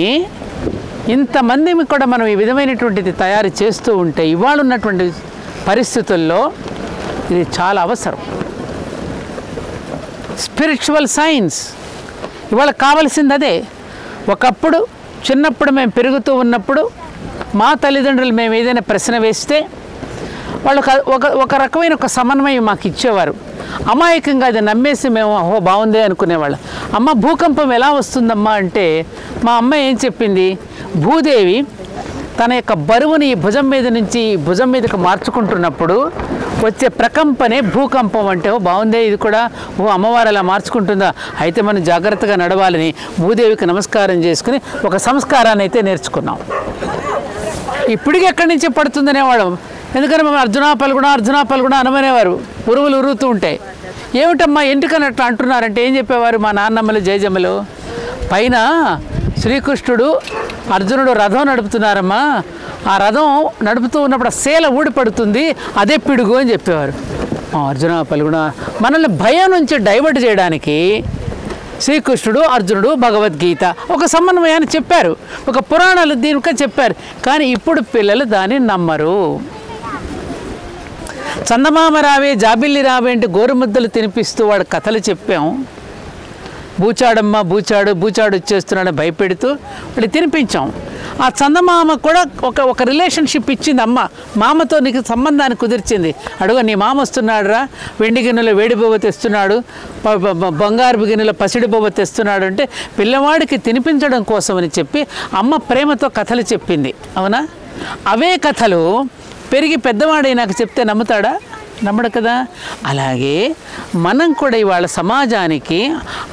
ఇంతమంది కూడా మనం ఈ విధమైనటువంటిది తయారు చేస్తూ ఉంటే ఇవాళ ఉన్నటువంటి పరిస్థితుల్లో ఇది చాలా అవసరం. స్పిరిచువల్ సైన్స్ ఇవాళ కావలసింది అదే. ఒకప్పుడు చిన్నప్పుడు మేము పెరుగుతూ ఉన్నప్పుడు మా తల్లిదండ్రులు మేము ఏదైనా ప్రశ్న వేస్తే వాళ్ళు ఒక రకమైన ఒక సమన్వయం మాకు ఇచ్చేవారు. అమాయకంగా అది నమ్మేసి మేము ఓహో బాగుందే అనుకునేవాళ్ళం. అమ్మ భూకంపం ఎలా వస్తుందమ్మా అంటే మా అమ్మ ఏం చెప్పింది, భూదేవి తన యొక్క బరువుని ఈ భుజం మీద నుంచి భుజం మీదకి మార్చుకుంటున్నప్పుడు వచ్చే ప్రకంపనే భూకంపం. అంటే ఓ బాగుందే ఇది కూడా, ఓ అమ్మవారు అలా మార్చుకుంటుందా, అయితే మనం జాగ్రత్తగా నడవాలని భూదేవికి నమస్కారం చేసుకుని ఒక సంస్కారాన్ని అయితే నేర్చుకున్నాం. ఇప్పటికి ఎక్కడి నుంచి పడుతుందనేవాళ్ళం. ఎందుకంటే మేము అర్జునా పలుగుణ అనమనేవారు. ఉరువులు ఉరుగుతూ ఉంటాయి. ఏమిటమ్మా ఎందుకని అట్లా అంటున్నారంటే ఏం చెప్పేవారు మా నాన్నమ్మలు జయజమ్మలు, పైన శ్రీకృష్ణుడు అర్జునుడు రథం నడుపుతున్నారమ్మా, ఆ రథం నడుపుతూ ఉన్నప్పుడు ఆ శీల ఊడిపడుతుంది, అదే పిడుగు అని చెప్పేవారు. అర్జున పలుగుణ మనల్ని భయం నుంచి డైవర్ట్ చేయడానికి శ్రీకృష్ణుడు అర్జునుడు భగవద్గీత ఒక సమన్వయాన్ని చెప్పారు, ఒక పురాణాలు దీనిక చెప్పారు. కానీ ఇప్పుడు పిల్లలు దాన్ని నమ్మరు. చందమామ రావే జాబిల్లి రావే అంటే గోరుముద్దలు తినిపిస్తూ వాడు కథలు చెప్పాం. బూచాడమ్మ బూచాడు వచ్చేస్తున్నాడు భయపెడుతూ వాడు తినిపించాం. ఆ చందమామ కూడా ఒక రిలేషన్షిప్ ఇచ్చింది అమ్మ. మామతో నీకు సంబంధాన్ని కుదిర్చింది. అడుగు నీ మామ వస్తున్నాడు రా, వెండి గిన్నెలో వేడి బొవ్వ తెస్తున్నాడు, బంగారు గిన్నెలో పసిడి బొవ్వ తెస్తున్నాడు అంటే పిల్లవాడికి తినిపించడం కోసమని చెప్పి అమ్మ ప్రేమతో కథలు చెప్పింది. అవునా? అవే కథలు పెరిగి పెద్దవాడైనాక చెప్తే నమ్ముతాడా? నమ్మడు కదా. అలాగే మనం కూడా ఇవాళ సమాజానికి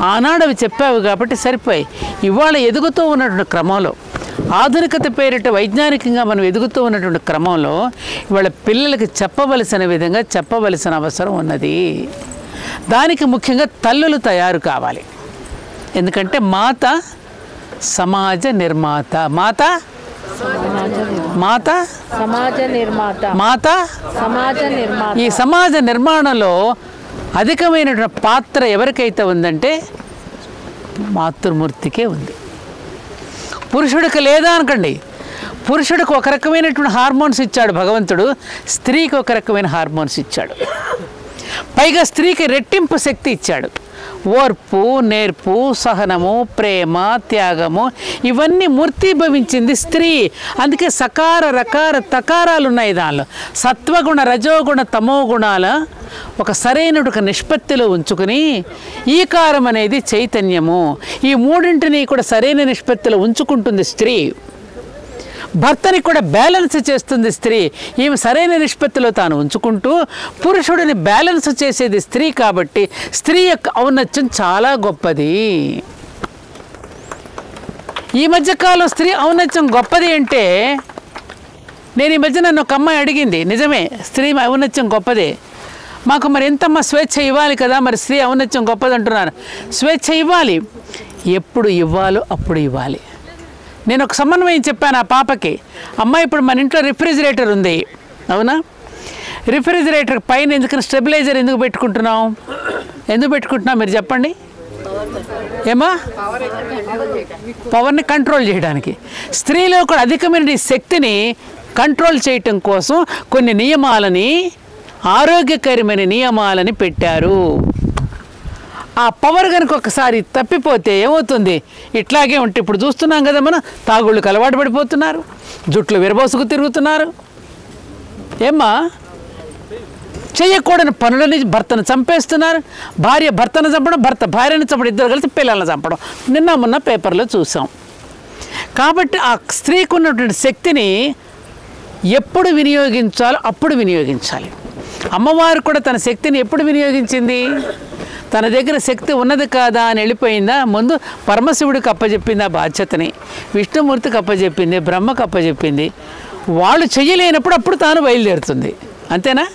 ఆనాడు అవి చెప్పావు కాబట్టి సరిపోయి ఇవాళ ఎదుగుతూ ఉన్నటువంటి క్రమంలో ఆధునికత పేరిట వైజ్ఞానికంగా మనం ఎదుగుతూ ఉన్నటువంటి క్రమంలో ఇవాళ పిల్లలకి చెప్పవలసిన విధంగా చెప్పవలసిన అవసరం ఉన్నది. దానికి ముఖ్యంగా తల్లులు తయారు కావాలి. ఎందుకంటే మాత సమాజ నిర్మాత, మాత సమాజ నిర్మాత. ఈ సమాజ నిర్మాణంలో అధికమైనటువంటి పాత్ర ఎవరికైతే ఉందంటే మాతృమూర్తికే ఉంది. పురుషుడికి లేదా అనకండి. పురుషుడికి ఒక రకమైనటువంటి హార్మోన్స్ ఇచ్చాడు భగవంతుడు, స్త్రీకి ఒక రకమైన హార్మోన్స్ ఇచ్చాడు. పైగా స్త్రీకి రెట్టింపు శక్తి ఇచ్చాడు. ఓర్పు, నేర్పు, సహనము, ప్రేమ, త్యాగము ఇవన్నీ మూర్తిభవించింది స్త్రీ. అందుకే సకార రకార తకారాలు ఉన్నాయి దానిలో. సత్వగుణ, రజోగుణ, తమో గుణాల ఒక సరైన ఒక నిష్పత్తిలో ఉంచుకుని ఈకారం అనేది చైతన్యము, ఈ మూడింటిని కూడా సరైన నిష్పత్తిలో ఉంచుకుంటుంది స్త్రీ. భర్తని కూడా బ్యాలెన్స్ చేస్తుంది స్త్రీ. ఈమె సరైన నిష్పత్తిలో తాను ఉంచుకుంటూ పురుషుడిని బ్యాలెన్స్ చేసేది స్త్రీ. కాబట్టి స్త్రీ యొక్క ఔన్నత్యం చాలా గొప్పది. ఈ మధ్యకాలం స్త్రీ ఔన్నత్యం గొప్పది అంటే నేను ఈ మధ్య నన్ను ఒక అమ్మాయి అడిగింది, నిజమే స్త్రీ ఔన్నత్యం గొప్పదే, మాకు మరి ఎంతమ్మా స్వేచ్ఛ ఇవ్వాలి కదా, మరి స్త్రీ ఔన్నత్యం గొప్పది అంటున్నారు. స్వేచ్ఛ ఇవ్వాలి, ఎప్పుడు ఇవ్వాలో అప్పుడు ఇవ్వాలి. నేను ఒక సమన్వయం చెప్పాను ఆ పాపకి, అమ్మ ఇప్పుడు మన ఇంట్లో రిఫ్రిజిరేటర్ ఉంది, అవునా, రిఫ్రిజిరేటర్ పైన ఎందుకని స్టెబిలైజర్ ఎందుకు పెట్టుకుంటున్నాం మీరు చెప్పండి. ఏమా? పవర్ని కంట్రోల్ చేయడానికి. స్త్రీలో కూడా అధికమైన శక్తిని కంట్రోల్ చేయటం కోసం కొన్ని నియమాలని, ఆరోగ్యకరమైన నియమాలని పెట్టారు. ఆ పవర్ కనుక ఒకసారి తప్పిపోతే ఏమవుతుంది? ఇట్లాగే ఉంటే ఇప్పుడు చూస్తున్నాం కదా మనం, తాగుళ్ళకి అలవాటు పడిపోతున్నారు, జుట్లు విరబోసుకు తిరుగుతున్నారు. ఏమ్మా? చేయకూడని పనులని భర్తను చంపేస్తున్నారు, భార్య భర్తను చంపడం, భర్త భార్యను చంపడం, ఇద్దరు కలిసి పిల్లలను చంపడం నిన్న మొన్న పేపర్లో చూసాం. కాబట్టి ఆ స్త్రీకి ఉన్నటువంటి శక్తిని ఎప్పుడు వినియోగించాలో అప్పుడు వినియోగించాలి. అమ్మవారు కూడా తన శక్తిని ఎప్పుడు వినియోగించింది? తన దగ్గర శక్తి ఉన్నది కాదా అని వెళ్ళిపోయిందా? ముందు పరమశివుడికి అప్పచెప్పింది ఆ బాధ్యతని, విష్ణుమూర్తికి అప్పచెప్పింది, బ్రహ్మకు అప్పచెప్పింది. వాళ్ళు చెయ్యలేనప్పుడు అప్పుడు తాను బయలుదేరుతుంది. అంతేనా?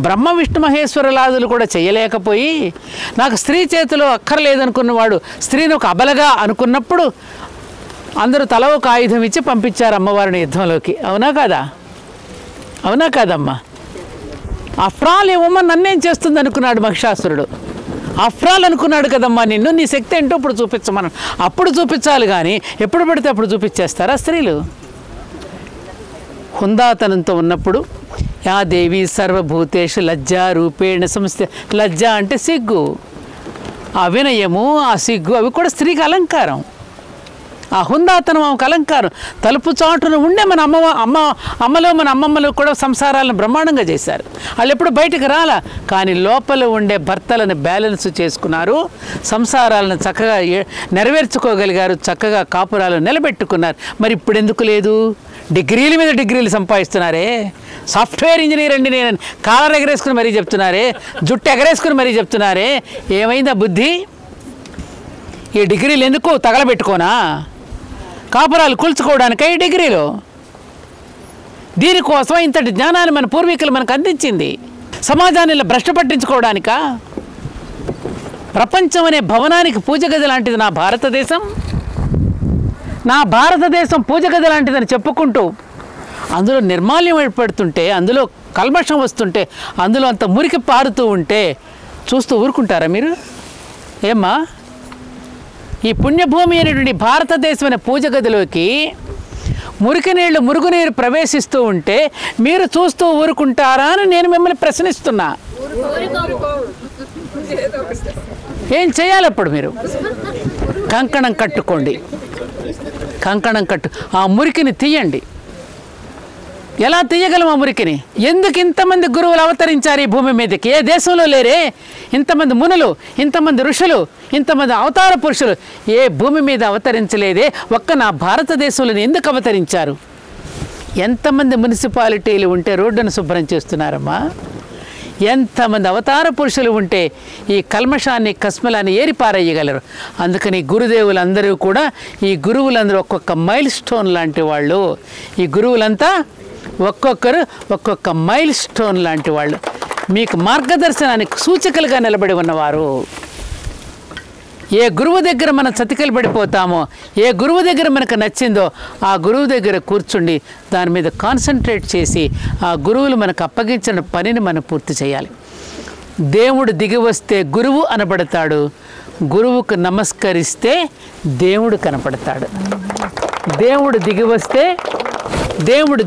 బ్రహ్మ విష్ణు మహేశ్వరలాదులు కూడా చేయలేకపోయి నాకు స్త్రీ చేతిలో అక్కర్లేదనుకున్నవాడు స్త్రీని ఒక అబలగా అనుకున్నప్పుడు అందరూ తల ఒక ఆయుధం ఇచ్చి పంపించారు అమ్మవారిని యుద్ధంలోకి. అవునా కాదా? అవునా కాదమ్మా? ఆఫ్టర్ ఆల్ ఏమమ్మా నన్నేం చేస్తుంది అనుకున్నాడు మహిషాసురుడు. ఆఫ్టర్ ఆల్ అనుకున్నాడు కదమ్మా, నిన్ను నీ శక్తి ఏంటో ఇప్పుడు చూపించమను. అప్పుడు చూపించాలి కానీ ఎప్పుడు పడితే అప్పుడు చూపించేస్తారా స్త్రీలు? హుందాతనంతో ఉన్నప్పుడు యా దేవి సర్వభూతేషు లజ్జా రూపేణ సంస్థ. లజ్జ అంటే సిగ్గు, ఆ వినయము, ఆ సిగ్గు అవి కూడా స్త్రీకి అలంకారం. ఆ హుందాతనం ఆమెకు అలంకారం. తలుపు చాటున ఉండే మన అమ్మలో మన అమ్మమ్మలు కూడా సంసారాలను బ్రహ్మాండంగా చేశారు. వాళ్ళు ఎప్పుడు బయటకు రాలా, కానీ లోపల ఉండే భర్తలను బ్యాలెన్స్ చేసుకున్నారు, సంసారాలను చక్కగా నెరవేర్చుకోగలిగారు, చక్కగా కాపురాలు నిలబెట్టుకున్నారు. మరి ఇప్పుడు ఎందుకు లేదు? డిగ్రీల మీద డిగ్రీలు సంపాదిస్తున్నారే, సాఫ్ట్వేర్ ఇంజనీర్ అండి నేను కాలర్ ఎగరేసుకుని మరీ చెప్తున్నారే, జుట్టు ఎగరేసుకుని మరీ చెప్తున్నారే. ఏమైందా బుద్ధి? ఈ డిగ్రీలు ఎందుకు తగలబెట్టుకోనా? కాపురాలు కూల్చుకోవడానిక ఈ డిగ్రీలు? దీనికోసం ఇంతటి జ్ఞానాన్ని మన పూర్వీకులు మనకు అందించింది. సమాజాన్ని ఇలా భ్రష్టు పట్టించుకోవడానిక? ప్రపంచం అనే భవనానికి పూజ గది లాంటిది నా భారతదేశం. నా భారతదేశం పూజ గది లాంటిదని చెప్పుకుంటూ అందులో నిర్మాల్యం ఏర్పడుతుంటే, అందులో కల్మషం వస్తుంటే, అందులో అంత మురికి పారుతూ ఉంటే చూస్తూ ఊరుకుంటారా మీరు? ఏమ్మా, ఈ పుణ్యభూమి అనేటువంటి భారతదేశం అనే పూజ గదిలోకి మురుగునీరు ప్రవేశిస్తూ ఉంటే మీరు చూస్తూ ఊరుకుంటారా అని నేను మిమ్మల్ని ప్రశ్నిస్తున్నా. ఏం చేయాలి అప్పుడు? మీరు కంకణం కట్టుకోండి, కంకణం కట్టు, ఆ మురికిని తీయండి. ఎలా తీయగలం ఆ మురికిని? ఎందుకు ఇంతమంది గురువులు అవతరించారు ఈ భూమి మీదకి? ఏ దేశంలో లేరే ఇంతమంది మునులు, ఇంతమంది ఋషులు, ఇంతమంది అవతార పురుషులు? ఏ భూమి మీద అవతరించలేదే, ఒక్క నా భారతదేశంలో ఎందుకు అవతరించారు? ఎంతమంది మున్సిపాలిటీలు ఉంటే రోడ్డును శుభ్రం చేస్తున్నారమ్మా? ఎంతమంది అవతార పురుషులు ఉంటే ఈ కల్మషాన్ని కస్మలాన్ని ఏరిపారేయగలరు? అందుకని గురుదేవులందరూ కూడా, ఈ గురువులందరూ ఒక్కొక్క మైల్ స్టోన్ లాంటి వాళ్ళు. ఈ గురువులంతా ఒక్కొక్కరు ఒక్కొక్క మైల్ స్టోన్ లాంటి వాళ్ళు, మీకు మార్గదర్శనానికి సూచికలుగా నిలబడి ఉన్నవారు. ఏ గురువు దగ్గర మనం చతికిలు పడిపోతామో, ఏ గురువు దగ్గర మనకు నచ్చిందో ఆ గురువు దగ్గర కూర్చుండి దాని మీద కాన్సన్ట్రేట్ చేసి ఆ గురువులు మనకు అప్పగించిన పనిని మనం పూర్తి చేయాలి. దేవుడు దిగి వస్తే గురువు అనబడతాడు, గురువుకు నమస్కరిస్తే దేవుడు కనపడతాడు. దేవుడు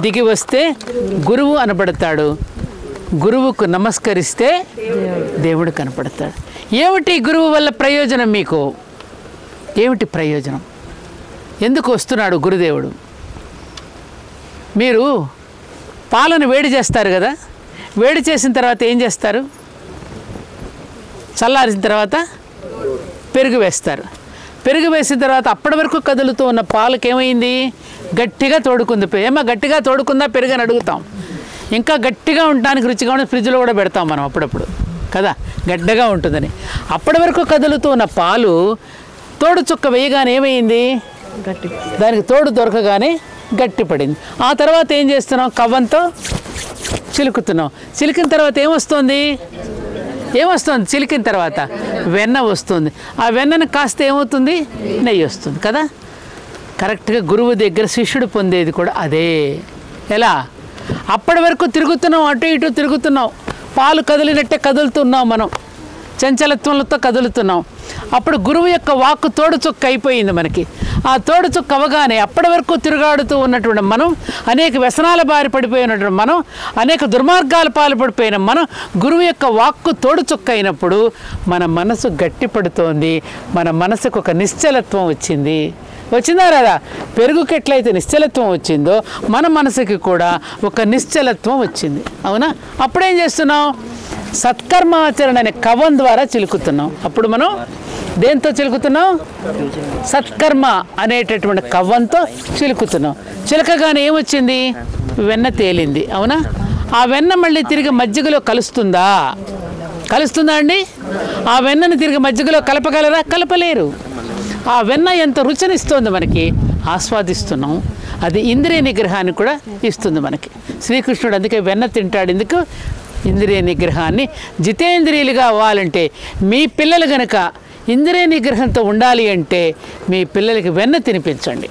దిగి వస్తే గురువు అనబడతాడు, గురువుకు నమస్కరిస్తే దేవుడు కనపడతాడు. ఏమిటి గురువు వల్ల ప్రయోజనం? మీకు ఏమిటి ప్రయోజనం? ఎందుకు వస్తున్నాడు గురుదేవుడు? మీరు పాలను వేడి చేస్తారు కదా, వేడి చేసిన తర్వాత ఏం చేస్తారు? చల్లారిన తర్వాత పెరుగు వేస్తారు. పెరుగు వేసిన తర్వాత అప్పటి వరకు కదులుతూ ఉన్న పాలకు ఏమైంది? గట్టిగా తోడుకుంది. ఏమో గట్టిగా తోడుకుందా పెరుగు అని అడుగుతాం. ఇంకా గట్టిగా ఉండడానికి రుచిగా ఉండే ఫ్రిడ్జ్లో కూడా పెడతాం మనం అప్పుడప్పుడు కదా, గడ్డగా ఉంటుందని. అప్పటి వరకు కదులుతూ ఉన్న పాలు తోడు చుక్క వేయగానే ఏమైంది? దానికి తోడు దొరకగానే గట్టి పడింది. ఆ తర్వాత ఏం చేస్తున్నాం? కవ్వంతో చిలుకుతున్నాం. చిలికిన తర్వాత ఏమొస్తుంది? చిలికిన తర్వాత వెన్న వస్తుంది. ఆ వెన్నను కాస్త ఏమవుతుంది? నెయ్యి వస్తుంది కదా. కరెక్ట్గా గురువు దగ్గర శిష్యుడు పొందేది కూడా అదే. ఎలా? అప్పటి వరకు తిరుగుతున్నాం, అటు ఇటు తిరుగుతున్నాం, పాలు కదిలినట్టే కదులుతున్నాం, మనం చంచలత్వంతో కదులుతున్నాం. అప్పుడు గురువు యొక్క వాక్కు తోడు చుక్క అయిపోయింది మనకి. ఆ తోడు చుక్క అవగానే అప్పటి వరకు తిరుగాడుతూ ఉన్నటువంటి మనం, అనేక వ్యసనాల బారి పడిపోయినటువంటి మనం, అనేక దుర్మార్గాల పాల్పడిపోయిన మనం, గురువు యొక్క వాక్కు తోడు చుక్క అయినప్పుడు మన మనసు గట్టిపడుతోంది, మన మనసుకు ఒక నిశ్చలత్వం వచ్చిందా రాదా? పెరుగుకి ఎట్లయితే నిశ్చలత్వం వచ్చిందో మన మనసుకి కూడా ఒక నిశ్చలత్వం వచ్చింది. అవునా? అప్పుడేం చేస్తున్నాం? సత్కర్మాచరణ అనే కవం ద్వారా చిలుకుతున్నాం. అప్పుడు మనం దేంతో చిలుకుతున్నాం? సత్కర్మ అనేటటువంటి కవ్వంతో చిలుకుతున్నాం. చిలకగానే ఏమొచ్చింది? వెన్న తేలింది. అవునా? ఆ వెన్న మళ్ళీ తిరిగి మజ్జిగలో కలుస్తుందా అండి? ఆ వెన్నను తిరిగి మజ్జిగలో కలపగలరా? కలపలేరు. ఆ వెన్న ఎంత రుచినిస్తుంది మనకి, ఆస్వాదిస్తున్నాం. అది ఇంద్రియ నిగ్రహాన్ని కూడా ఇస్తుంది మనకి. శ్రీకృష్ణుడు అందుకే వెన్న తింటాడు. ఎందుకు? ఇంద్రియ నిగ్రహాన్ని. జితేంద్రియులుగా అవ్వాలంటే మీ పిల్లలు గనక ఇంద్రియ నిగ్రహంతో ఉండాలి అంటే మీ పిల్లలకి వెన్న తినిపించండి.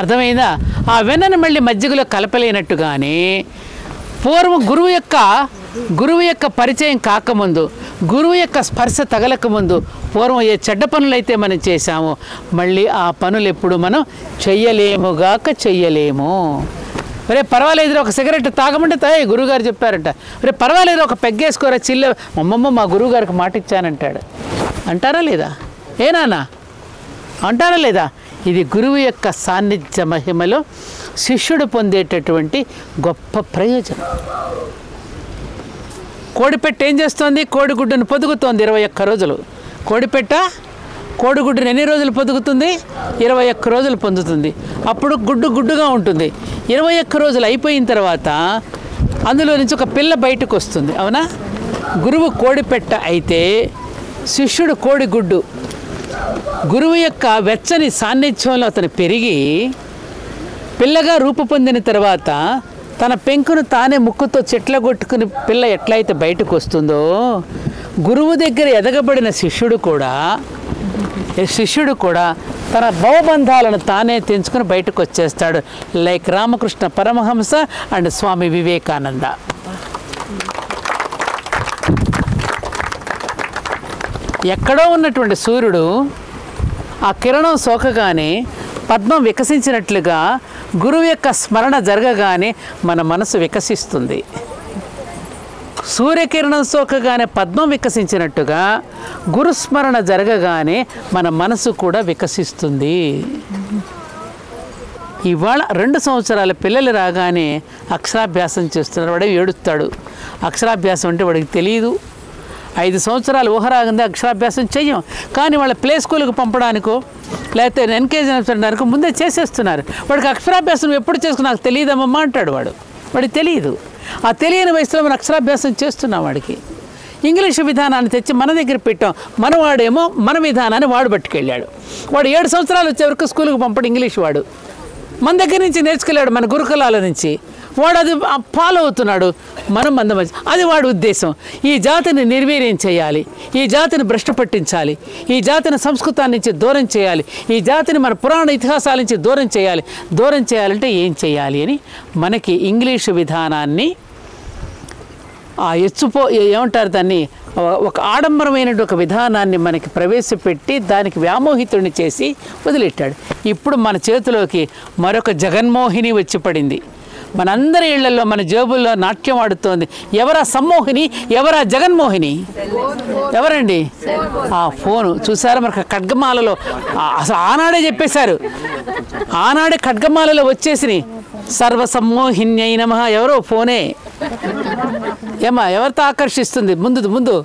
అర్థమైందా? ఆ వెన్నను మళ్ళీ మజ్జిగలో కలపలేనట్టుగానే పూర్వం గురువు యొక్క పరిచయం కాకముందు, గురువు యొక్క స్పర్శ తగలకముందు పూర్వం ఏ చెడ్డ పనులైతే మనం చేశామో మళ్ళీ ఆ పనులు ఎప్పుడు మనం చెయ్యలేము. రే పర్వాలేదు ఒక సిగరెట్ తాగమంటే తాయి గురువుగారు చెప్పారంట. రే పర్వాలేదు ఒక పెగ్గేసుకోరా చిల్ల, అమ్మమ్మ మా గురువుగారికి మాట ఇచ్చానంటాడు. అంటారా లేదా? ఏనానా అంటారా లేదా? ఇది గురువు యొక్క సాన్నిధ్య మహిమలో శిష్యుడు పొందేటటువంటి గొప్ప ప్రయోజనం. కోడిపెట్ట ఏం చేస్తోంది? కోడిగుడ్డును పొదుగుతోంది 21 రోజులు. కోడిపెట్ట కోడిగుడ్డును ఎన్ని రోజులు పొదుగుతుంది? 21 రోజులు పొందుతుంది. అప్పుడు గుడ్డుగా ఉంటుంది. 21 రోజులు అయిపోయిన తర్వాత అందులో నుంచి ఒక పిల్ల బయటకు వస్తుంది. అవునా? గురువు కోడిపెట్ట అయితే శిష్యుడు కోడిగుడ్డు. గురువు యొక్క వెచ్చని సాన్నిధ్యంలో అతను పెరిగి పిల్లగా రూపొందిన తర్వాత తన పెంకును తానే ముక్కుతో చెట్లగొట్టుకుని పిల్ల ఎట్లయితే బయటకు వస్తుందో, గురువు దగ్గర ఎదగబడిన శిష్యుడు కూడా తన భవబంధాలను తానే తెంచుకుని బయటకు వచ్చేస్తాడు. Like Ramakrishna Paramahamsa and Swami Vivekananda. ఎక్కడో ఉన్నటువంటి సూర్యుడు ఆ కిరణం సోకగానే పద్మం వికసించినట్లుగా గురువు యొక్క స్మరణ జరగగానే మన మనసు వికసిస్తుంది. సూర్యకిరణం సోకగానే పద్మం వికసించినట్టుగా గురుస్మరణ జరగగానే మన మనసు కూడా వికసిస్తుంది. ఇవాళ 2 సంవత్సరాల పిల్లలు రాగానే అక్షరాభ్యాసం చేస్తున్నారు. వాడు ఏడుస్తాడు. అక్షరాభ్యాసం అంటే వాడికి తెలియదు. 5 సంవత్సరాలు ఊహరాగందే అక్షరాభ్యాసం చెయ్యం. కానీ వాళ్ళ ప్లే స్కూల్కి పంపడానికో లేకపోతే ఎన్కేజ్ చేయడానికో ముందే చేసేస్తున్నారు. వాడికి అక్షరాభ్యాసం ఎప్పుడు చేసుకుని నాకు తెలియదమ్మా అంటాడు. వాడికి తెలియదు. ఆ తెలియని వయసులో మనం అక్షరాభ్యాసం చేస్తున్నాం. వాడికి ఇంగ్లీషు విధానాన్ని తెచ్చి మన దగ్గర పెట్టాం. మనవాడేమో మన విధానాన్ని వాడు పట్టుకెళ్ళాడు. వాడు 7 సంవత్సరాలు వచ్చే వరకు స్కూల్కి పంపడు ఇంగ్లీష్. వాడు మన దగ్గర నుంచి నేర్చుకెళ్ళాడు, మన గురుకులాల నుంచి. వాడు అది ఫాలో అవుతున్నాడు. మనం మంచి అది వాడి ఉద్దేశం. ఈ జాతిని నిర్వీర్యం చేయాలి, ఈ జాతిని భ్రష్టు పట్టించాలి, ఈ జాతిని సంస్కృతాన్ని నుంచి దూరం చేయాలి, ఈ జాతిని మన పురాణ ఇతిహాసాల నుంచి దూరం చేయాలి. దూరం చేయాలంటే ఏం చేయాలి అని మనకి ఇంగ్లీషు విధానాన్ని ఏమంటారు దాన్ని, ఒక ఆడంబరమైన ఒక విధానాన్ని మనకి ప్రవేశపెట్టి దానికి వ్యామోహితుడిని చేసి వదిలెట్టాడు. ఇప్పుడు మన చేతిలోకి మరొక జగన్మోహిని వచ్చి పడింది. మనందరి ఇళ్లలో మన జేబుల్లో నాట్యం ఆడుతోంది. ఎవరా సమ్మోహిని, ఎవరా జగన్మోహిని? ఎవరండి? ఆ ఫోను. చూసారా మనకు ఖడ్గమాలలో అసలు ఆనాడే చెప్పేశారు. ఆనాడే ఖడ్గమాలలో వచ్చేసినాయి. సర్వసమ్మోహిన్యై నమః. ఎవరో ఫోనే. ఏమా ఎవరితో ఆకర్షిస్తుంది? ముందు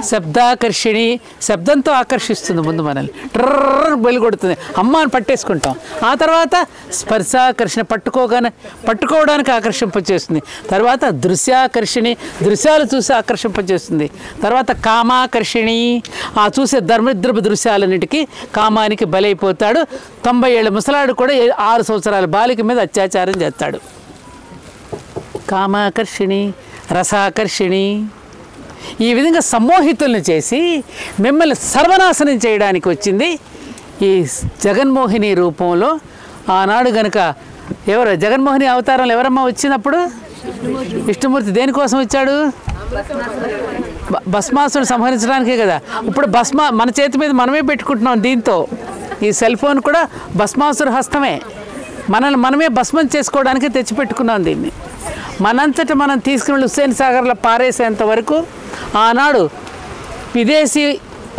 శబ్దాకర్షిణి. శబ్దంతో ఆకర్షిస్తుంది ముందు మనల్ని. ట్రర్ బెలు కొడుతుంది. అమ్మ అని పట్టేసుకుంటాం. ఆ తర్వాత స్పర్శాకర్షణ, పట్టుకోవడానికి ఆకర్షింపచేస్తుంది. తర్వాత దృశ్యాకర్షిణి, దృశ్యాలు చూసి ఆకర్షింపచేస్తుంది. తర్వాత కామాకర్షిణి, ఆ చూసే ధర్మద్రభ దృశ్యాలన్నిటికీ కామానికి బలైపోతాడు. 90 ఏళ్ల ముసలాడు కూడా 6 సంవత్సరాల బాలిక మీద అత్యాచారం చేస్తాడు. కామాకర్షిణి, రసాకర్షిణి. ఈ విధంగా సమ్మోహితులను చేసి మిమ్మల్ని సర్వనాశనం చేయడానికి వచ్చింది ఈ జగన్మోహిని రూపంలో. ఆనాడు గనుక ఎవరు జగన్మోహిని అవతారంలో ఎవరమ్మా వచ్చినప్పుడు? విష్ణుమూర్తి. దేనికోసం వచ్చాడు? భస్మాసుడు సంహరించడానికే కదా. ఇప్పుడు మన చేతి మీద మనమే పెట్టుకుంటున్నాం. దీంతో ఈ సెల్ ఫోన్ కూడా భస్మాసుర హస్తమే. మనమే భస్మం చేసుకోవడానికి తెచ్చిపెట్టుకున్నాం దీన్ని. మనంతట మనం తీసుకుని హుస్సేన్ సాగర్లో పారేసేంత వరకు ఆనాడు విదేశీ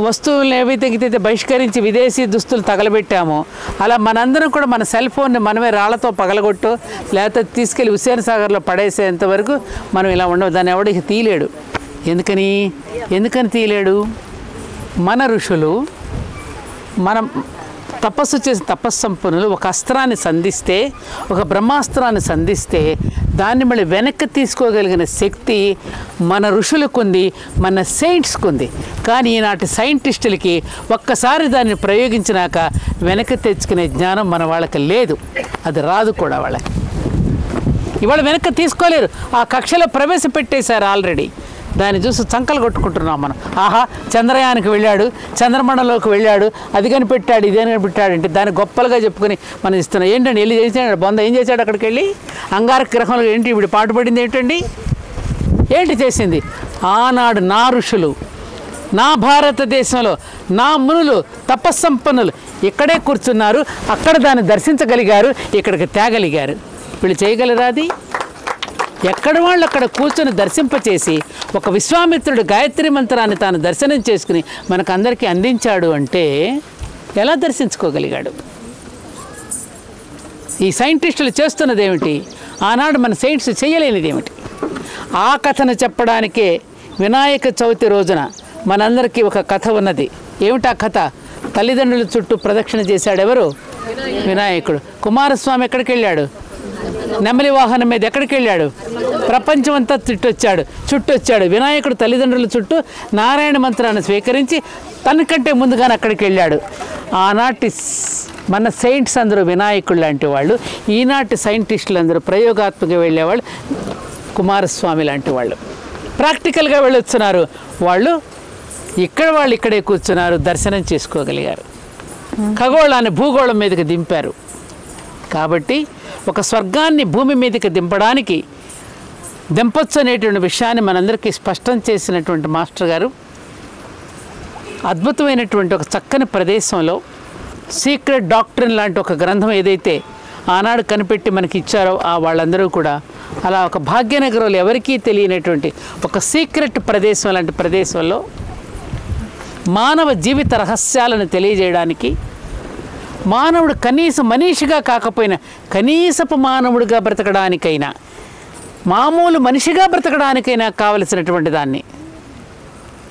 వస్తువులను ఏవైతే బహిష్కరించి విదేశీ దుస్తులు తగలబెట్టామో అలా మనందరం కూడా మన సెల్ ఫోన్ని మనమే రాళ్లతో పగలగొట్టు లేకపోతే తీసుకెళ్ళి హుస్సేన్ సాగర్లో పడేసేంత వరకు మనం ఇలా ఉండవు. దాన్ని ఎవడికి తీయలేడు. ఎందుకని తీయలేడు? మన ఋషులు, మనం తపస్సు చేసి తపస్సంపన్నులు ఒక అస్త్రాన్ని సంధిస్తే, ఒక బ్రహ్మాస్త్రాన్ని సంధిస్తే దాన్ని మళ్ళీ వెనక్కి తీసుకోగలిగిన శక్తి మన ఋషులకు ఉంది, మన సెయింట్స్కి ఉంది. కానీ ఈనాటి సైంటిస్టులకి ఒక్కసారి దాన్ని ప్రయోగించినాక వెనక్కి తెచ్చుకునే జ్ఞానం మన వాళ్ళకి లేదు. అది రాదు కూడా వాళ్ళకి. ఇవాళ వెనక్కి తీసుకోలేరు. ఆ కక్షలో ప్రవేశపెట్టేశారు ఆల్రెడీ. దాన్ని చూసి చంకలు కొట్టుకుంటున్నాం మనం. ఆహా, చంద్రయానికి వెళ్ళాడు, చంద్రమండలంలోకి వెళ్ళాడు, అది కనిపెట్టాడు, ఇది కనిపెట్టాడు అంటే దాన్ని గొప్పలుగా చెప్పుకొని మనం ఇస్తున్నాం. ఏంటండి వెళ్ళి చేసాడు బొంద? ఏం చేశాడు అక్కడికి వెళ్ళి? అంగారక గ్రహంలో ఏంటి ఇప్పుడు పాటుపడింది? ఏంటి చేసింది? ఆనాడు నా ఋషులు, నా భారతదేశంలో నా మునులు, తపస్సంపన్నులు ఇక్కడే కూర్చున్నారు. అక్కడ దాన్ని దర్శించగలిగారు, ఇక్కడికి తేగలిగారు. వీళ్ళు చేయగలరా? అది ఎక్కడ వాళ్ళు అక్కడ కూర్చొని దర్శింపచేసి ఒక విశ్వామిత్రుడు గాయత్రి మంత్రాన్ని తాను దర్శనం చేసుకుని మనకందరికీ అందించాడు అంటే ఎలా దర్శించుకోగలిగాడు? ఈ సైంటిస్టులు చేస్తున్నది ఏమిటి, ఆనాడు మన సైన్స్ చేయలేనిది ఏమిటి? ఆ కథను చెప్పడానికే వినాయక చవితి రోజున మనందరికీ ఒక కథ ఉన్నది. ఏమిటా కథ? తల్లిదండ్రుల చుట్టూ ప్రదక్షిణ చేశాడు ఎవరు? వినాయకుడు. కుమారస్వామి ఎక్కడికి వెళ్ళాడు? నెమలి వాహనం మీద ఎక్కడికి వెళ్ళాడు? ప్రపంచం అంతా చుట్టొచ్చాడు. వినాయకుడు తల్లిదండ్రుల చుట్టూ నారాయణ మంత్రాన్ని స్వీకరించి తనకంటే ముందుగానే అక్కడికి వెళ్ళాడు. ఆనాటి మన సైంట్స్ అందరూ వినాయకుడు లాంటి వాళ్ళు, ఈనాటి సైంటిస్టులు అందరూ ప్రయోగాత్మకంగా వెళ్ళేవాళ్ళు కుమారస్వామి లాంటి వాళ్ళు. ప్రాక్టికల్గా వెళ్ళొస్తున్నారు వాళ్ళు ఇక్కడే కూర్చున్నారు, దర్శనం చేసుకోగలిగారు, ఖగోళాన్ని భూగోళం మీదకి దింపారు. కాబట్టి ఒక స్వర్గాన్ని భూమి మీదకి దింపొచ్చు అనేటువంటి విషయాన్ని మనందరికీ స్పష్టం చేసినటువంటి మాస్టర్ గారు అద్భుతమైనటువంటి ఒక చక్కని ప్రదేశంలో సీక్రెట్ డాక్ట్రిన్ లాంటి ఒక గ్రంథం ఏదైతే ఆనాడు కనిపెట్టి మనకి ఇచ్చారో వాళ్ళందరూ కూడా అలా ఒక భాగ్యనగరంలో ఎవరికీ తెలియనటువంటి ఒక సీక్రెట్ ప్రదేశం లాంటి ప్రదేశంలో మానవ జీవిత రహస్యాలను తెలియజేయడానికి, మానవుడు కనీసం మనిషిగా కాకపోయినా కనీసపు మానవుడిగా బ్రతకడానికైనా, మామూలు మనిషిగా బ్రతకడానికైనా కావలసినటువంటి దాన్ని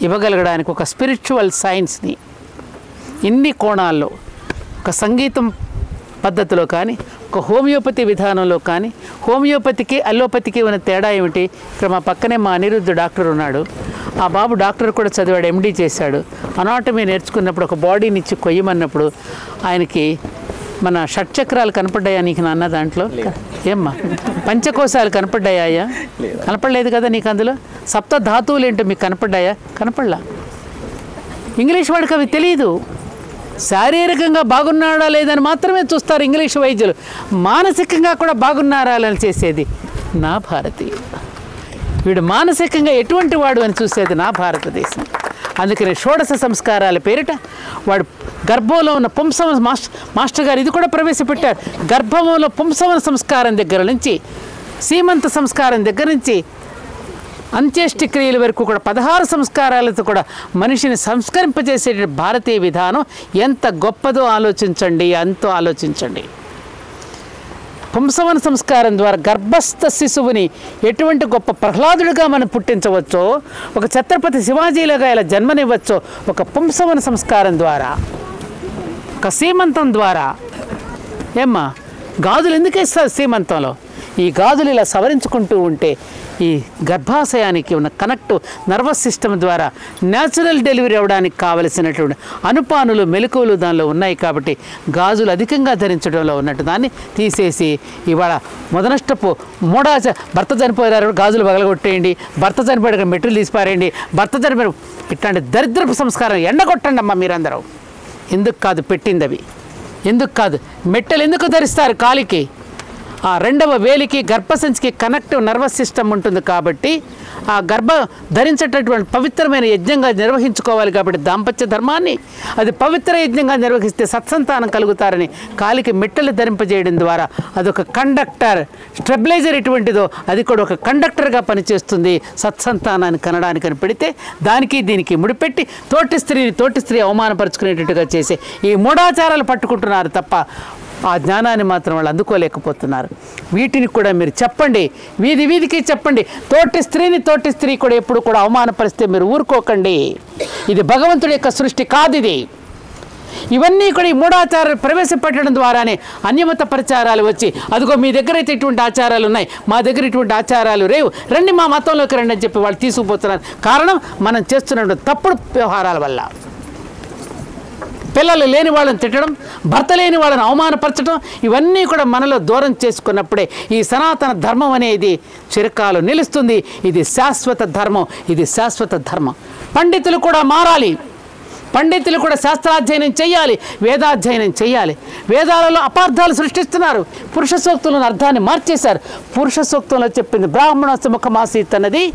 ఇవ్వగలగడానికి ఒక స్పిరిచువల్ సైన్స్ని ఇన్ని కోణాల్లో, ఒక సంగీతం పద్ధతిలో కానీ, ఒక హోమియోపతి విధానంలో కానీ, హోమియోపతికి అల్లోపతికి ఉన్న తేడా ఏమిటి? ఇక్కడ మా పక్కనే మా అనిరుద్ధ డాక్టర్ ఉన్నాడు. ఆ బాబు డాక్టర్ కూడా చదివాడు, ఎండీ చేశాడు. అనాటమీ నేర్చుకున్నప్పుడు ఒక బాడీని ఇచ్చి కొయ్యమన్నప్పుడు ఆయనకి మన షట్చక్రాలు కనపడ్డాయా నీకు నాన్న దాంట్లో? ఏమ్మా పంచకోశాలు కనపడ్డాయా? కనపడలేదు కదా నీకు అందులో. సప్త ధాతువులు ఏంటో మీకు కనపడ్డాయా? కనపడలా. ఇంగ్లీష్ వాడికి అవి తెలియదు. శారీరకంగా బాగున్నాడా లేదని మాత్రమే చూస్తారు ఇంగ్లీష్ వైద్యులు. మానసికంగా కూడా బాగున్నారా అని చేసేది నా భారతీయుడు. వీడు మానసికంగా ఎటువంటి వాడు అని చూసేది నా భారతదేశం. అందుకని షోడశ సంస్కారాల పేరిట వాడు గర్భంలో ఉన్న పుంసవ మాస్టర్ గారు ఇది కూడా ప్రవేశపెట్టారు. గర్భంలో పుంసవన సంస్కారం దగ్గర నుంచి, సీమంత సంస్కారం దగ్గర నుంచి అంత్యేష్టిక్రియల వరకు కూడా 16 సంస్కారాలతో కూడా మనిషిని సంస్కరింపజేసే భారతీయ విధానం ఎంత గొప్పదో ఆలోచించండి, ఎంతో ఆలోచించండి. పుంసవన సంస్కారం ద్వారా గర్భస్థ శిశువుని ఎటువంటి గొప్ప ప్రహ్లాదుడిగా మనం పుట్టించవచ్చో, ఒక ఛత్రపతి శివాజీలుగా ఇలా జన్మనివ్వచ్చో, ఒక పుంసవన సంస్కారం ద్వారా, ఒక సీమంతం ద్వారా. ఏమ్మా గాజులు ఎందుకు ఇస్తారు సీమంతంలో? ఈ గాజులు ఇలా సవరించుకుంటూ ఉంటే ఈ గర్భాశయానికి ఉన్న కనెక్ట్ నర్వస్ సిస్టమ్ ద్వారా న్యాచురల్ డెలివరీ అవ్వడానికి కావలసినటువంటి అనుపానులు మెలకువలు దానిలో ఉన్నాయి. కాబట్టి గాజులు అధికంగా ధరించడంలో ఉన్నట్టు దాన్ని తీసేసి ఇవాళ మొదనష్టపు భర్త చనిపోయారు గాజులు పగలగొట్టేయండి, భర్త చనిపోయాడు మెట్టులు తీసిపారేయండి, భర్త చనిపోయారు ఇట్లాంటి దరిద్రపు సంస్కారం ఎండగొట్టండి అమ్మా మీరందరూ. ఎందుకు కాదు పెట్టింది అవి? ఎందుకు కాదు? మెట్టెలు ఎందుకు ధరిస్తారు? కాలికి ఆ రెండవ వేలికి గర్భసంచికి కనెక్టివ్ నర్వస్ సిస్టమ్ ఉంటుంది. కాబట్టి ఆ ధరించేటటువంటి పవిత్రమైన యజ్ఞంగా నిర్వహించుకోవాలి. కాబట్టి దాంపత్య ధర్మాన్ని అది పవిత్ర యజ్ఞంగా నిర్వహిస్తే సత్సంతానం కలుగుతారని కాలికి మెట్టెలు ధరింపజేయడం ద్వారా అదొక కండక్టర్, స్టెబిలైజర్ ఎటువంటిదో అది కూడా ఒక కండక్టర్గా పనిచేస్తుంది. సత్సంతానాన్ని కనడానికి అని పెడితే దానికి దీనికి ముడిపెట్టి తోటి స్త్రీ అవమానపరుచుకునేటట్టుగా చేసి ఈ మూఢాచారాలు పట్టుకుంటున్నారు తప్ప ఆ జ్ఞానాన్ని మాత్రం వాళ్ళు అందుకోలేకపోతున్నారు. వీటిని కూడా మీరు చెప్పండి, వీధికి చెప్పండి. తోటి స్త్రీ కూడా ఎప్పుడు కూడా అవమానపరిస్తే మీరు ఊరుకోకండి. ఇది భగవంతుడి యొక్క సృష్టి కాదు. ఇది ఇవన్నీ కూడా ఈ మూఢాచారాలు ప్రవేశపెట్టడం ద్వారానే అన్యమత ప్రచారాలు వచ్చి అదిగో మీ దగ్గర అయితే ఇటువంటి ఆచారాలు ఉన్నాయి, మా దగ్గర ఇటువంటి ఆచారాలు రేవు, రండి మా మతంలోకి రండి అని చెప్పి వాళ్ళు తీసుకుపోతున్నారు. కారణం మనం చేస్తున్న తప్పుడు వ్యవహారాల వల్ల. పిల్లలు లేని వాళ్ళని తిట్టడం, భర్త లేని వాళ్ళని అవమానపరచడం, ఇవన్నీ కూడా మనలో దూరం చేసుకున్నప్పుడే ఈ సనాతన ధర్మం అనేది చిరకాలు నిలుస్తుంది. ఇది శాశ్వత ధర్మం, ఇది శాశ్వత ధర్మం. పండితులు కూడా మారాలి, పండితులు కూడా శాస్త్రాధ్యయనం చేయాలి, వేదాధ్యయనం చేయాలి. వేదాలలో అపార్థాలు సృష్టిస్తున్నారు. పురుష సూక్తులను అర్థాన్ని మార్చేశారు. పురుష సూక్తంలో చెప్పింది బ్రాహ్మణస్య ముఖమాసీత్ అన్నది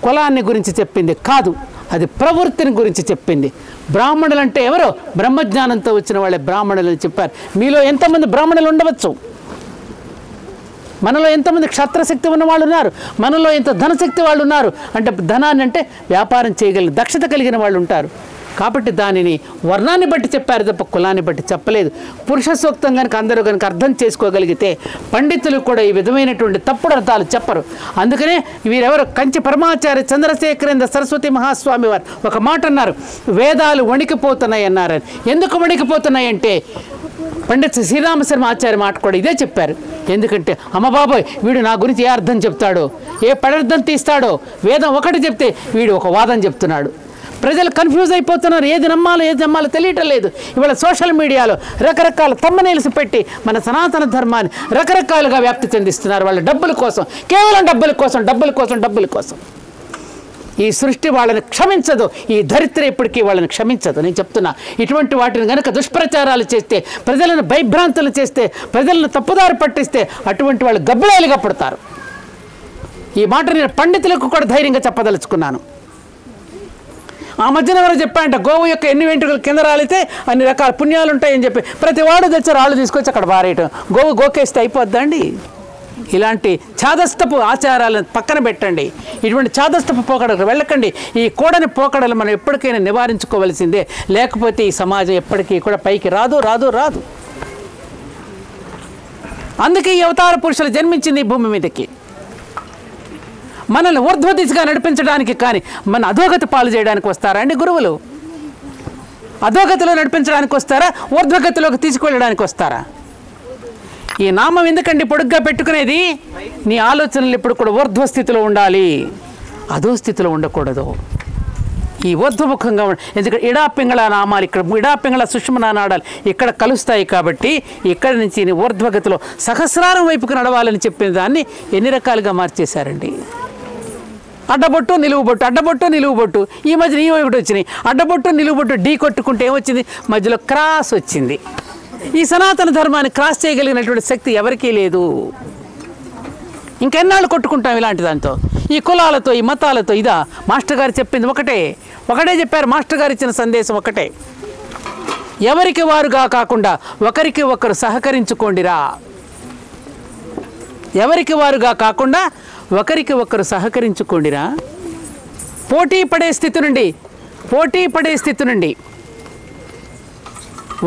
కులాన్ని గురించి చెప్పింది కాదు, అది ప్రవృత్తిని గురించి చెప్పింది. బ్రాహ్మణులు అంటే ఎవరో? బ్రహ్మజ్ఞానంతో వచ్చిన వాళ్ళే బ్రాహ్మణులు అని చెప్పారు. మీలో ఎంతమంది బ్రాహ్మణులు ఉండవచ్చు? మనలో ఎంతమంది క్షత్రశక్తి ఉన్న వాళ్ళు ఉన్నారు, మనలో ఎంత ధనశక్తి వాళ్ళు ఉన్నారు. అంటే ధనాన్ని అంటే వ్యాపారం చేయగలిగిన దక్షత కలిగిన వాళ్ళు ఉంటారు. కాబట్టి దానిని వర్ణాన్ని బట్టి చెప్పారు తప్ప కులాన్ని బట్టి చెప్పలేదు. పురుష సూక్తం కనుక అందరూ కనుక అర్థం చేసుకోగలిగితే పండితులు కూడా ఈ విధమైనటువంటి తప్పుడు అర్థాలు చెప్పరు. అందుకనే వీరెవరు కంచి పరమాచార్య చంద్రశేఖరేంద్ర సరస్వతి మహాస్వామి వారు ఒక మాట అన్నారు, వేదాలు వణికిపోతున్నాయి అన్నారని. ఎందుకు వణికిపోతున్నాయి అంటే పండిత్ శ్రీరామశర్మ ఆచార్య మాట కూడా ఇదే చెప్పారు. ఎందుకంటే అమ్మ బాబోయ్ వీడు నా గురించి ఏ అర్థం చెప్తాడో, ఏ పదార్థం తీస్తాడో, వేదం ఒకటి చెప్తే వీడు ఒక వాదం చెప్తున్నాడు. ప్రజలు కన్ఫ్యూజ్ అయిపోతున్నారు, ఏది నమ్మాలో తెలియటం లేదు. ఇవాళ సోషల్ మీడియాలో రకరకాల తమ్మనేల్సి పెట్టి మన సనాతన ధర్మాన్ని రకరకాలుగా వ్యాప్తి చెందిస్తున్నారు. వాళ్ళ డబ్బుల కోసం, కేవలం డబ్బుల కోసం. ఈ సృష్టి వాళ్ళని క్షమించదు, ఈ దరిద్ర ఎప్పటికీ వాళ్ళని క్షమించదు. నేను చెప్తున్నా, ఇటువంటి వాటిని కనుక దుష్ప్రచారాలు చేస్తే, ప్రజలను భయభ్రాంతులు చేస్తే, ప్రజలను తప్పుదారి పట్టిస్తే అటువంటి వాళ్ళు గబ్బిలాలుగా పడతారు. ఈ మాట నేను పండితులకు కూడా ధైర్యంగా చెప్పదలుచుకున్నాను. ఆ మధ్యన ఎవరో చెప్పాయంట, గోవు యొక్క ఎన్ని వెంట్రుకలు కింద రాలితే అన్ని రకాల పుణ్యాలు ఉంటాయని చెప్పి ప్రతి వాడు తెచ్చి రాళ్ళు తీసుకొచ్చి అక్కడ పారేయటం. గోవు గోకేస్తే అయిపోద్దండి. ఇలాంటి ఛాదస్తపు ఆచారాలను పక్కన పెట్టండి. ఇటువంటి ఛాదస్తపు పోకడలకు వెళ్ళకండి. ఈ కూడని పోకడలు మనం ఎప్పటికైనా నివారించుకోవలసిందే, లేకపోతే ఈ సమాజం ఎప్పటికీ కూడా పైకి రాదు. అందుకే ఈ అవతార పురుషులు జన్మించింది ఈ భూమి మీదకి, మనల్ని ఊర్ధ్వ దిశగా నడిపించడానికి. కానీ మన అధోగతి పాలు చేయడానికి వస్తారా అండి గురువులు? అధోగతిలో నడిపించడానికి వస్తారా? ఊర్ధ్వగతిలోకి తీసుకువెళ్ళడానికి వస్తారా? ఈ నామం ఎందుకండి పొడుగ్గా పెట్టుకునేది? నీ ఆలోచనలు ఇప్పుడు కూడా ఊర్ధ్వ స్థితిలో ఉండాలి, అధో స్థితిలో ఉండకూడదు. ఈ ఊర్ధ్వముఖంగా ఎందుకంటే ఇడాపింగళ నామాలు, ఇక్కడ ఇడాపింగళ సుష్మనా నాడాలు ఇక్కడ కలుస్తాయి. కాబట్టి ఇక్కడి నుంచి ఊర్ధ్వగతిలో సహస్రారం వైపుకు నడవాలని చెప్పిన దాన్ని ఎన్ని రకాలుగా మార్చేశారండి. అడ్డబొట్టు నిలువు బొట్టు. ఈ మధ్య ఈ ఒకటి వచ్చినాయి, అడ్డబొట్టు నిలువు బొట్టు ఢీ కొట్టుకుంటే ఏమొచ్చింది? మధ్యలో క్రాస్ వచ్చింది. ఈ సనాతన ధర్మాన్ని క్రాస్ చేయగలిగినటువంటి శక్తి ఎవరికీ లేదు. ఇంకెన్నాళ్ళు కొట్టుకుంటాం ఇలాంటి దాంతో, ఈ కులాలతో, ఈ మతాలతో? ఇదా మాస్టర్ గారు చెప్పింది? ఒకటే చెప్పారు. మాస్టర్ గారు ఇచ్చిన సందేశం ఒకటే, ఎవరికి వారుగా కాకుండా ఒకరికి ఒకరు సహకరించుకోండిరా. ఎవరికి వారుగా కాకుండా ఒకరికి ఒకరు సహకరించుకోండిరా. పోటీ పడే స్థితి నుండి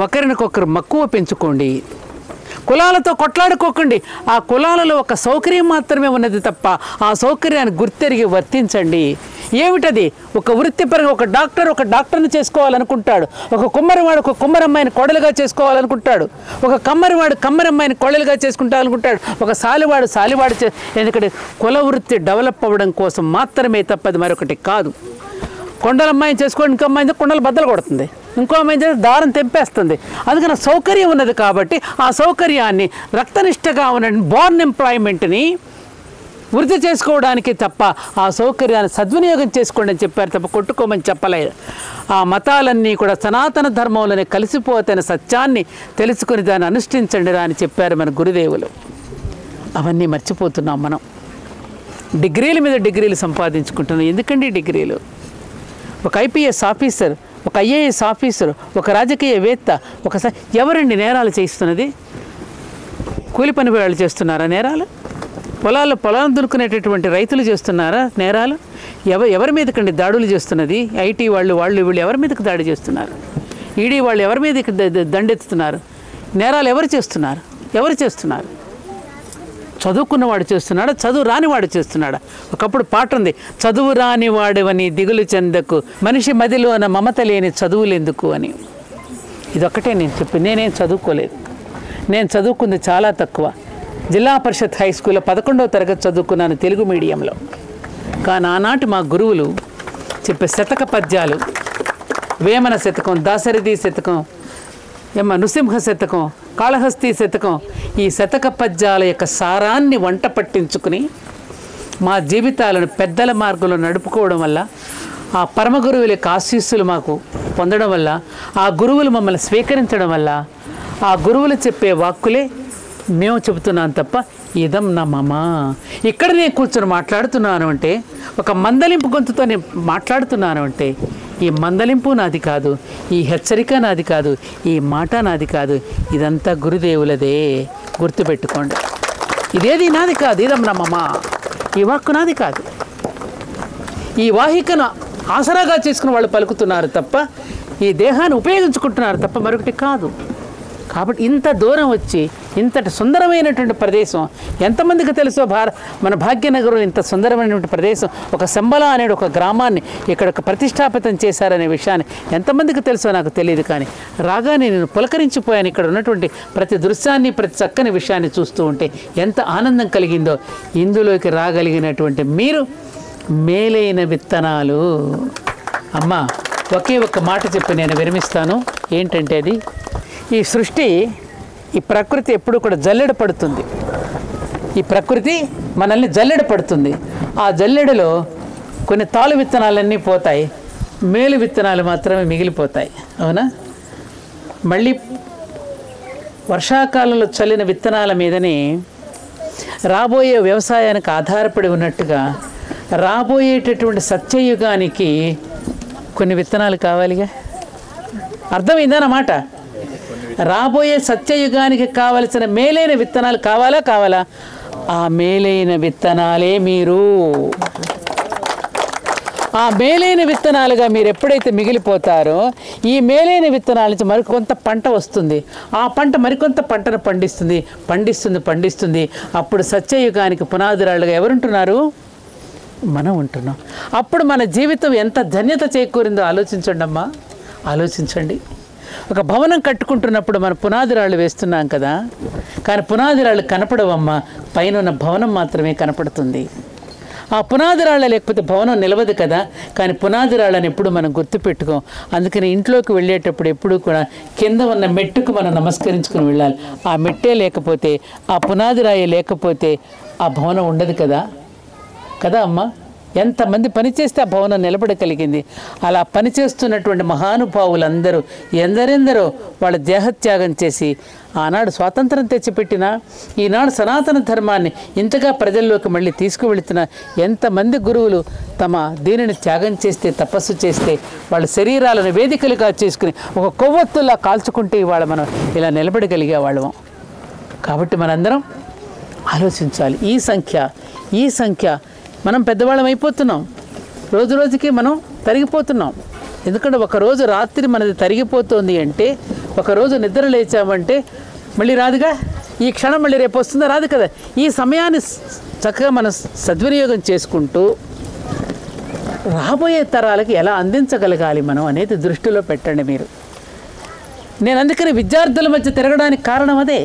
ఒకరినొకరు మక్కువ పెంచుకోండి. కులాలతో కొట్లాడుకోకండి. ఆ కులాలలో ఒక సౌకర్యం మాత్రమే ఉన్నది తప్ప ఆ సౌకర్యాన్ని గుర్తెరిగి వర్తించండి. ఏమిటది? ఒక వృత్తిపరంగా ఒక డాక్టర్ని చేసుకోవాలనుకుంటాడు, ఒక కుమ్మరివాడు ఒక కుమ్మరమ్మాయిని కోడలుగా చేసుకోవాలనుకుంటాడు, ఒక కమ్మరివాడు కమ్మరమ్మాయిని కోడలుగా చేసుకుంటాలనుకుంటాడు, ఒక సాలివాడు ఎందుకంటే కుల వృత్తి డెవలప్ అవ్వడం కోసం మాత్రమే తప్పది, మరొకటి కాదు. కొండలమ్మాయిని చేసుకోండి, ఇంకో అమ్మాయి కొండలు బద్దలు కొడుతుంది, ఇంకో అమ్మాయి దారం తెంపేస్తుంది. అందుకని సౌకర్యం ఉన్నది కాబట్టి ఆ సౌకర్యాన్ని రక్తనిష్టగా ఉన్న బోర్న్ ఎంప్లాయ్మెంట్ని వృద్ధి చేసుకోవడానికి తప్ప ఆ సౌకర్యాన్ని సద్వినియోగం చేసుకోండి అని చెప్పారు తప్ప కొట్టుకోమని చెప్పలేదు. ఆ మతాలన్నీ కూడా సనాతన ధర్మంలోనే కలిసిపోతున్న సత్యాన్ని తెలుసుకుని దాన్ని అనుష్ఠించండి రా అని చెప్పారు మన గురుదేవులు. అవన్నీ మర్చిపోతున్నాం మనం. డిగ్రీల మీద డిగ్రీలు సంపాదించుకుంటున్నాం. ఎందుకండి డిగ్రీలు? ఒక ఐపీఎస్ ఆఫీసర్, ఒక ఐఏఎస్ ఆఫీసర్, ఒక రాజకీయవేత్త, ఎవరండి నేరాలు చేయిస్తున్నది? కూలి పని వాళ్ళు చేస్తున్నారా నేరాలు? పొలాలను దున్నుకునేటటువంటి రైతులు చేస్తున్నారా నేరాలు? ఎవరి మీదకండి దాడులు చేస్తున్నది? ఐటీ వాళ్ళు వీళ్ళు ఎవరి మీదకి దాడి చేస్తున్నారు? ఈడీ వాళ్ళు ఎవరి మీదకి దండెత్తుతున్నారు? నేరాలు ఎవరు చేస్తున్నారు? చదువుకున్నవాడు చేస్తున్నాడా, చదువు రానివాడు చేస్తున్నాడా? ఒకప్పుడు పాట ఉంది, చదువు రానివాడవని దిగులు చెందకు, మనిషి మదిలోన మమత లేని చదువులెందుకు అని. ఇదొక్కటే నేను చెప్పింది. నేనేం చదువుకోలేదు, నేను చదువుకుంది చాలా తక్కువ. జిల్లా పరిషత్ హై స్కూల్లో 11వ తరగతి చదువుకున్నాను తెలుగు మీడియంలో. కానీ ఆనాటి మా గురువులు చెప్పే శతక పద్యాలు, వేమన శతకం, దాశరథి శతకం, నృసింహ శతకం, కాళహస్తి శతకం, ఈ శతక పద్యాల యొక్క సారాన్ని వంట పట్టించుకుని మా జీవితాలను పెద్దల మార్గంలో నడుపుకోవడం వల్ల, ఆ పరమ గురువుల యొక్క ఆశీస్సులు మాకు పొందడం వల్ల, ఆ గురువులు మమ్మల్ని స్వీకరించడం వల్ల, ఆ గురువులు చెప్పే వాక్కులే మేము చెబుతున్నాను తప్ప ఇదం నా మమ. ఇక్కడ నేను కూర్చొని మాట్లాడుతున్నాను అంటే, ఒక మందలింపు గొంతుతో నేను మాట్లాడుతున్నాను అంటే, ఈ మందలింపు నాది కాదు, ఈ హెచ్చరిక నాది కాదు, ఈ మాట నాది కాదు, ఇదంతా గురుదేవులదే. గుర్తుపెట్టుకోండి. ఇదేది నాది కాదు, ఇదం నా మమ. ఈ వాక్కు నాది కాదు. ఈ వాహికను ఆసరాగా చేసుకుని వాళ్ళు పలుకుతున్నారు తప్ప ఈ దేహాన్ని ఉపయోగించుకుంటున్నారు తప్ప మరొకటి కాదు. కాబట్టి ఇంత దూరం వచ్చి ఇంతటి సుందరమైనటువంటి ప్రదేశం ఎంతమందికి తెలుసో మన భాగ్యనగరం ఇంత సుందరమైనటువంటి ప్రదేశం, ఒక శంబల అనే ఒక గ్రామాన్ని ఇక్కడ ప్రతిష్టాపితం చేశారనే విషయాన్ని ఎంతమందికి తెలుసో నాకు తెలియదు. కానీ రాగానే నేను పులకరించిపోయాను. ఇక్కడ ఉన్నటువంటి ప్రతి దృశ్యాన్ని, ప్రతి చక్కని విషయాన్ని చూస్తూ ఉంటే ఎంత ఆనందం కలిగిందో. ఇందులోకి రాగలిగినటువంటి మీరు మేలైన విత్తనాలు. అమ్మ ఒకే ఒక్క మాట చెప్పి నేను విరమిస్తాను. ఏంటంటే అది ఈ సృష్టి, ఈ ప్రకృతి ఎప్పుడు కూడా జల్లెడ పడుతుంది. ఈ ప్రకృతి మనల్ని జల్లెడ పడుతుంది. ఆ జల్లెడలో కొన్ని తాలు విత్తనాలన్నీ పోతాయి, మేలు విత్తనాలు మాత్రమే మిగిలిపోతాయి. అవునా? మళ్ళీ వర్షాకాలంలో చల్లిన విత్తనాల మీదనే రాబోయే వ్యవసాయానికి ఆధారపడి ఉన్నట్టుగా రాబోయేటటువంటి సత్యయుగానికి కొన్ని విత్తనాలు కావాలిగా. అర్థమైందన్నమాట. రాబోయే సత్యయుగానికి కావలసిన మేలైన విత్తనాలు కావాలా? ఆ మేలైన విత్తనాలే మీరు. ఆ మేలైన విత్తనాలుగా మీరు ఎప్పుడైతే మిగిలిపోతారో ఈ మేలైన విత్తనాల నుంచి మరికొంత పంట వస్తుంది. ఆ పంట మరికొంత పంటను పండిస్తుంది. అప్పుడు సత్యయుగానికి పునాదిరాళ్ళుగా ఎవరుంటున్నారు? మనం ఉంటున్నాం. అప్పుడు మన జీవితం ఎంత ధన్యత చేకూరిందో ఆలోచించండి అమ్మా, ఆలోచించండి. ఒక భవనం కట్టుకుంటున్నప్పుడు మన పునాదిరాళ్ళు వేస్తున్నాం కదా, కానీ పునాదిరాళ్ళు కనపడవమ్మా, పైన ఉన్న భవనం మాత్రమే కనపడుతుంది. ఆ పునాదిరాళ్ళ లేకపోతే భవనం నిలవదు కదా. కానీ పునాదిరాళ్ళని ఎప్పుడు మనం గుర్తుపెట్టుకోం. అందుకని ఇంట్లోకి వెళ్ళేటప్పుడు ఎప్పుడు కూడా కింద ఉన్న మెట్టుకు మనం నమస్కరించుకుని వెళ్ళాలి. ఆ మెట్టే లేకపోతే, ఆ పునాదిరాయి లేకపోతే ఆ భవనం ఉండదు కదా అమ్మ. ఎంతమంది పనిచేస్తే ఆ భవనం నిలబడగలిగింది. అలా పనిచేస్తున్నటువంటి మహానుభావులందరూ ఎందరెందరో వాళ్ళ దేహత్యాగం చేసి ఆనాడు స్వాతంత్రం తెచ్చిపెట్టిన, ఈనాడు సనాతన ధర్మాన్ని ఇంతగా ప్రజల్లోకి మళ్ళీ తీసుకువెళుతున్న ఎంతమంది గురువులు తమ దీనిని త్యాగం చేస్తే, తపస్సు చేస్తే, వాళ్ళ శరీరాలను వేదికలుగా చేసుకుని ఒక కొవ్వొత్తులా కాల్చుకుంటే ఇవాళ మనం ఇలా నిలబడగలిగే వాళ్ళం. కాబట్టి మనందరం ఆలోచించాలి. ఈ సంఖ్య మనం పెద్దవాళ్ళం అయిపోతున్నాం. రోజు రోజుకి మనం తరిగిపోతున్నాం. ఎందుకంటే ఒకరోజు రాత్రి మనది తరిగిపోతుంది అంటే, ఒకరోజు నిద్ర లేచామంటే మళ్ళీ రాదుగా. ఈ క్షణం మళ్ళీ రేపు వస్తుందా? రాదు కదా. ఈ సమయాన్ని చక్కగా మనం సద్వినియోగం చేసుకుంటూ రాబోయే తరాలకి ఎలా అందించగలగాలి మనం అనేది దృష్టిలో పెట్టండి మీరు. నేను అందుకని విద్యార్థుల మధ్య తిరగడానికి కారణం అదే.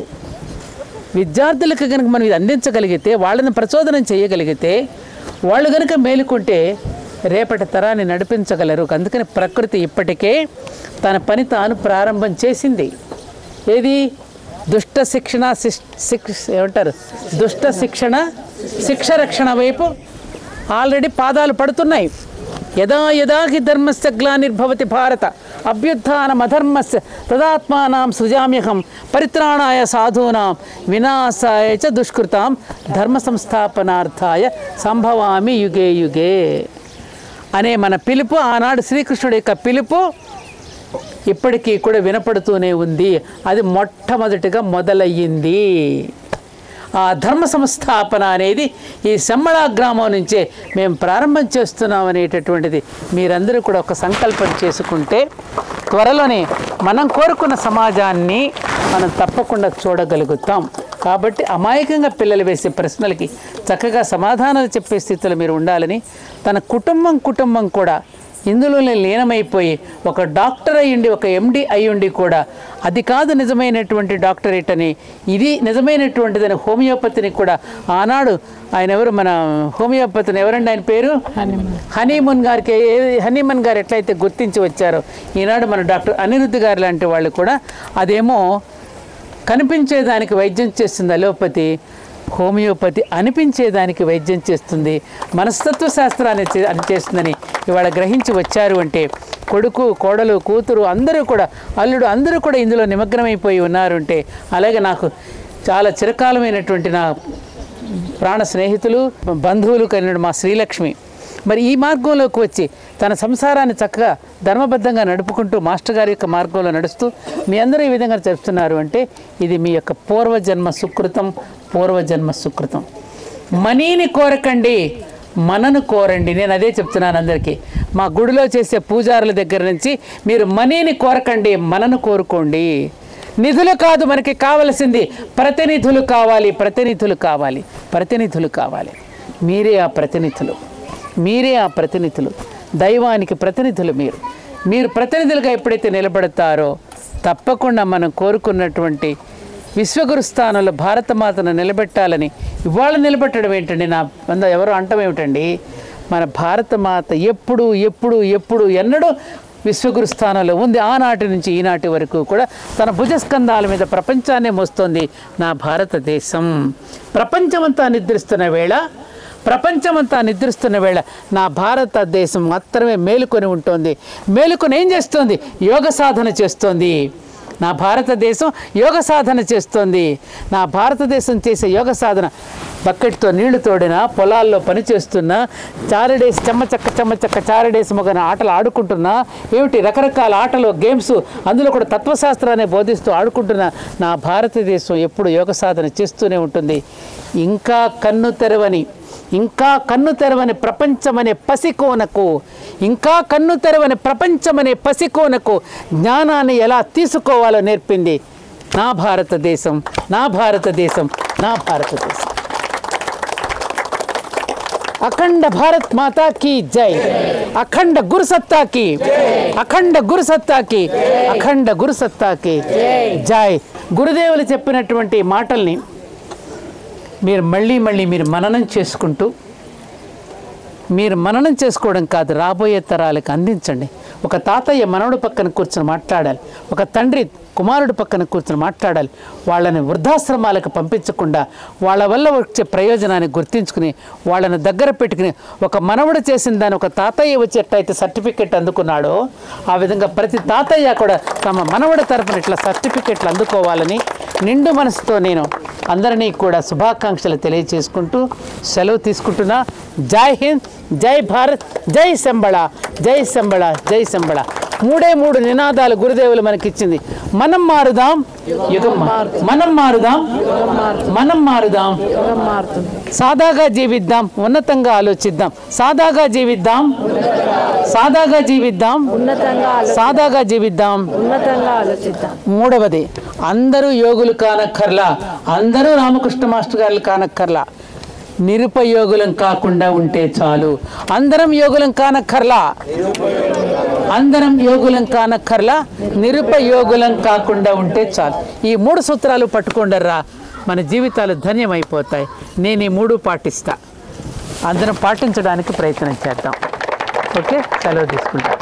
విద్యార్థులకు కనుక మనం ఇది అందించగలిగితే, వాళ్ళని ప్రచోదనం చేయగలిగితే, వాళ్ళు కనుక మేలుకుంటే రేపటి తరాన్ని నడిపించగలరు. అందుకని ప్రకృతి ఇప్పటికే తన పని తాను ప్రారంభం చేసింది. ఏది? దుష్ట శిక్ష రక్షణ వైపు ఆల్రెడీ పాదాలు పడుతున్నాయి. యదా యదాకి ధర్మస్య గ్లానిర్భవతి భారత అభ్యుత్థానమధర్మస్య తదాత్మానాం సృజామ్యహం పరిత్రాణాయ సాధూనాం వినాశాయ చ దుష్కృతాం ధర్మ సంస్థాపనార్థాయ సంభవామి యుగే యుగే అనే మన పిలుపు, ఆనాడు శ్రీకృష్ణుడి యొక్క పిలుపు ఇప్పటికీ కూడా వినపడుతూనే ఉంది. అది మొట్టమొదటిగా మొదలయ్యింది. ఆ ధర్మ సంస్థాపన అనేది ఈ శంబళ గ్రామం నుంచే మేము ప్రారంభం చేస్తున్నాం అనేటటువంటిది మీరందరూ కూడా ఒక సంకల్పం చేసుకుంటే త్వరలోనే మనం కోరుకున్న సమాజాన్ని మనం తప్పకుండా చూడగలుగుతాం. కాబట్టి అమాయకంగా పిల్లలు వేసే ప్రశ్నలకి చక్కగా సమాధానాలు చెప్పే స్థితిలో మీరు ఉండాలని, తన కుటుంబం కూడా ఇందులోనే లీనమైపోయి ఒక డాక్టర్ అయ్యుండి, ఒక ఎండి అయ్యుండి కూడా అది కాదు నిజమైనటువంటి డాక్టరేట్ అని, ఇది నిజమైనటువంటిదని హోమియోపతిని కూడా ఆనాడు ఆయన ఎవరు, మన హోమియోపతిని ఎవరండి ఆయన పేరు, హనీమన్ గారు ఎట్లయితే గుర్తించి వచ్చారో ఈనాడు మన డాక్టర్ అనిరుద్ధ్ గారు లాంటి వాళ్ళు కూడా అదేమో కనిపించేదానికి వైద్యం చేస్తుంది అలోపతి, హోమియోపతి అనిపించేదానికి వైద్యం చేస్తుంది, మనస్తత్వ శాస్త్రాన్ని చేస్తుందని ఇవాళ గ్రహించి వచ్చారు. అంటే కొడుకు, కోడలు, కూతురు అందరూ కూడా, అల్లుడు అందరూ కూడా ఇందులో నిమగ్నమైపోయి ఉన్నారు. అంటే అలాగే నాకు చాలా చిరకాలమైనటువంటి నా ప్రాణ స్నేహితులు, బంధువులు కలిగిన మా శ్రీలక్ష్మి మరి ఈ మార్గంలోకి వచ్చి తన సంసారాన్ని చక్కగా ధర్మబద్ధంగా నడుపుకుంటూ మాస్టర్ గారి యొక్క మార్గంలో నడుస్తూ మీ అందరూ ఈ విధంగా చెప్తున్నారు అంటే ఇది మీ యొక్క పూర్వజన్మ సుకృతం. మనీని కోరకండి, మనను కోరండి. నేను అదే చెప్తున్నాను అందరికీ. మా గుడిలో చేసే పూజారుల దగ్గర నుంచి మీరు మనీని కోరకండి, మనను కోరుకోండి. నిధులు కాదు మనకి కావలసింది, ప్రతినిధులు కావాలి, ప్రతినిధులు కావాలి, ప్రతినిధులు కావాలి. మీరే ఆ ప్రతినిధులు, మీరే ఆ ప్రతినిధులు, దైవానికి ప్రతినిధులు. మీరు ప్రతినిధులుగా ఎప్పుడైతే నిలబడతారో తప్పకుండా మనం కోరుకున్నటువంటి విశ్వగురు స్థానంలో భారతమాతను నిలబెట్టాలని. ఇవాళ నిలబెట్టడం ఏంటండి, నా ఎవరు అంటం ఏమిటండి? మన భారతమాత ఎప్పుడు ఎన్నడూ విశ్వగురు స్థానంలో ఉంది. ఆనాటి నుంచి ఈనాటి వరకు కూడా తన భుజస్కంధాల మీద ప్రపంచాన్ని మోస్తుంది నా భారతదేశం. ప్రపంచమంతా నిద్రిస్తున్న వేళ నా భారతదేశం మాత్రమే మేలుకొని ఉంటుంది. మేలుకొని ఏం చేస్తుంది? యోగ సాధన చేస్తుంది. నా భారతదేశం యోగ సాధన చేస్తుంది. నా భారతదేశం చేసే యోగ సాధన బకెట్తో నీళ్లు తోడినా, పొలాల్లో పనిచేస్తున్నా, చారడేసి చెమ్మచక్క చారడేసి మొగన ఆటలు ఆడుకుంటున్నా, ఏమిటి రకరకాల ఆటలు, గేమ్స్, అందులో కూడా తత్వశాస్త్రాన్ని బోధిస్తూ ఆడుకుంటున్నా నా భారతదేశం ఎప్పుడు యోగ సాధన చేస్తూనే ఉంటుంది. ఇంకా కన్ను తెరవని ప్రపంచమనే పసికోనకు జ్ఞానాన్ని ఎలా తీసుకోవాలో నేర్పింది నా భారతదేశం. అఖండ భారత్ మాతా కీ జై. అఖండ గురుసత్తాకి జై. గురుదేవులు చెప్పినటువంటి మాటల్ని మీరు మళ్ళీ మీరు మననం చేసుకోవడం కాదు, రాబోయే తరాలకు అందించండి. ఒక తాతయ్య మనవడు పక్కన కూర్చొని మాట్లాడాలి, ఒక తండ్రి కుమారుడు పక్కన కూర్చొని మాట్లాడాలి. వాళ్ళని వృద్ధాశ్రమాలకు పంపించకుండా వాళ్ళ వల్ల వచ్చే ప్రయోజనాన్ని గుర్తించుకుని వాళ్ళని దగ్గర పెట్టుకుని, ఒక మనవడు చేసిన దాన్ని ఒక తాతయ్య వచ్చేటైతే సర్టిఫికెట్ అందుకున్నాడో ఆ విధంగా ప్రతి తాతయ్య కూడా తమ మనవడి తరపున ఇట్లా సర్టిఫికెట్లు అందుకోవాలని నిండు మనసుతో నేను అందరినీ కూడా శుభాకాంక్షలు తెలియచేసుకుంటూ సెలవు తీసుకుంటున్నా. జై హింద్, జై భారత్, జై శంబళ, జై శంబళ, జై శంబళ. మూడు నినాదాలు గురుదేవులు మనకిచ్చింది. మనం మారుదాం, మనం మారుదాం, సాదాగా జీవిద్దాం, ఉన్నతంగా ఆలోచిద్దాం. సాదాగా జీవిద్దాం, సాదాగా జీవిద్దాం. మూడవది, అందరూ యోగులు కానక్కర్లా, అందరూ రామకృష్ణ మాస్టర్ గారు కానక్కర్లా, నిరుపయోగులం కాకుండా ఉంటే చాలు. అందరం యోగులం కానక్కర్లా, నిరుపయోగులం కాకుండా ఉంటే చాలు. ఈ 3 సూత్రాలు పట్టుకోండర్రా, మన జీవితాలు ధన్యమైపోతాయి. నేను ఈ 3 పాటిస్తా. అందరం పాటించడానికి ప్రయత్నం చేద్దాం. ఓకే, సెలవు తీసుకుంటాం.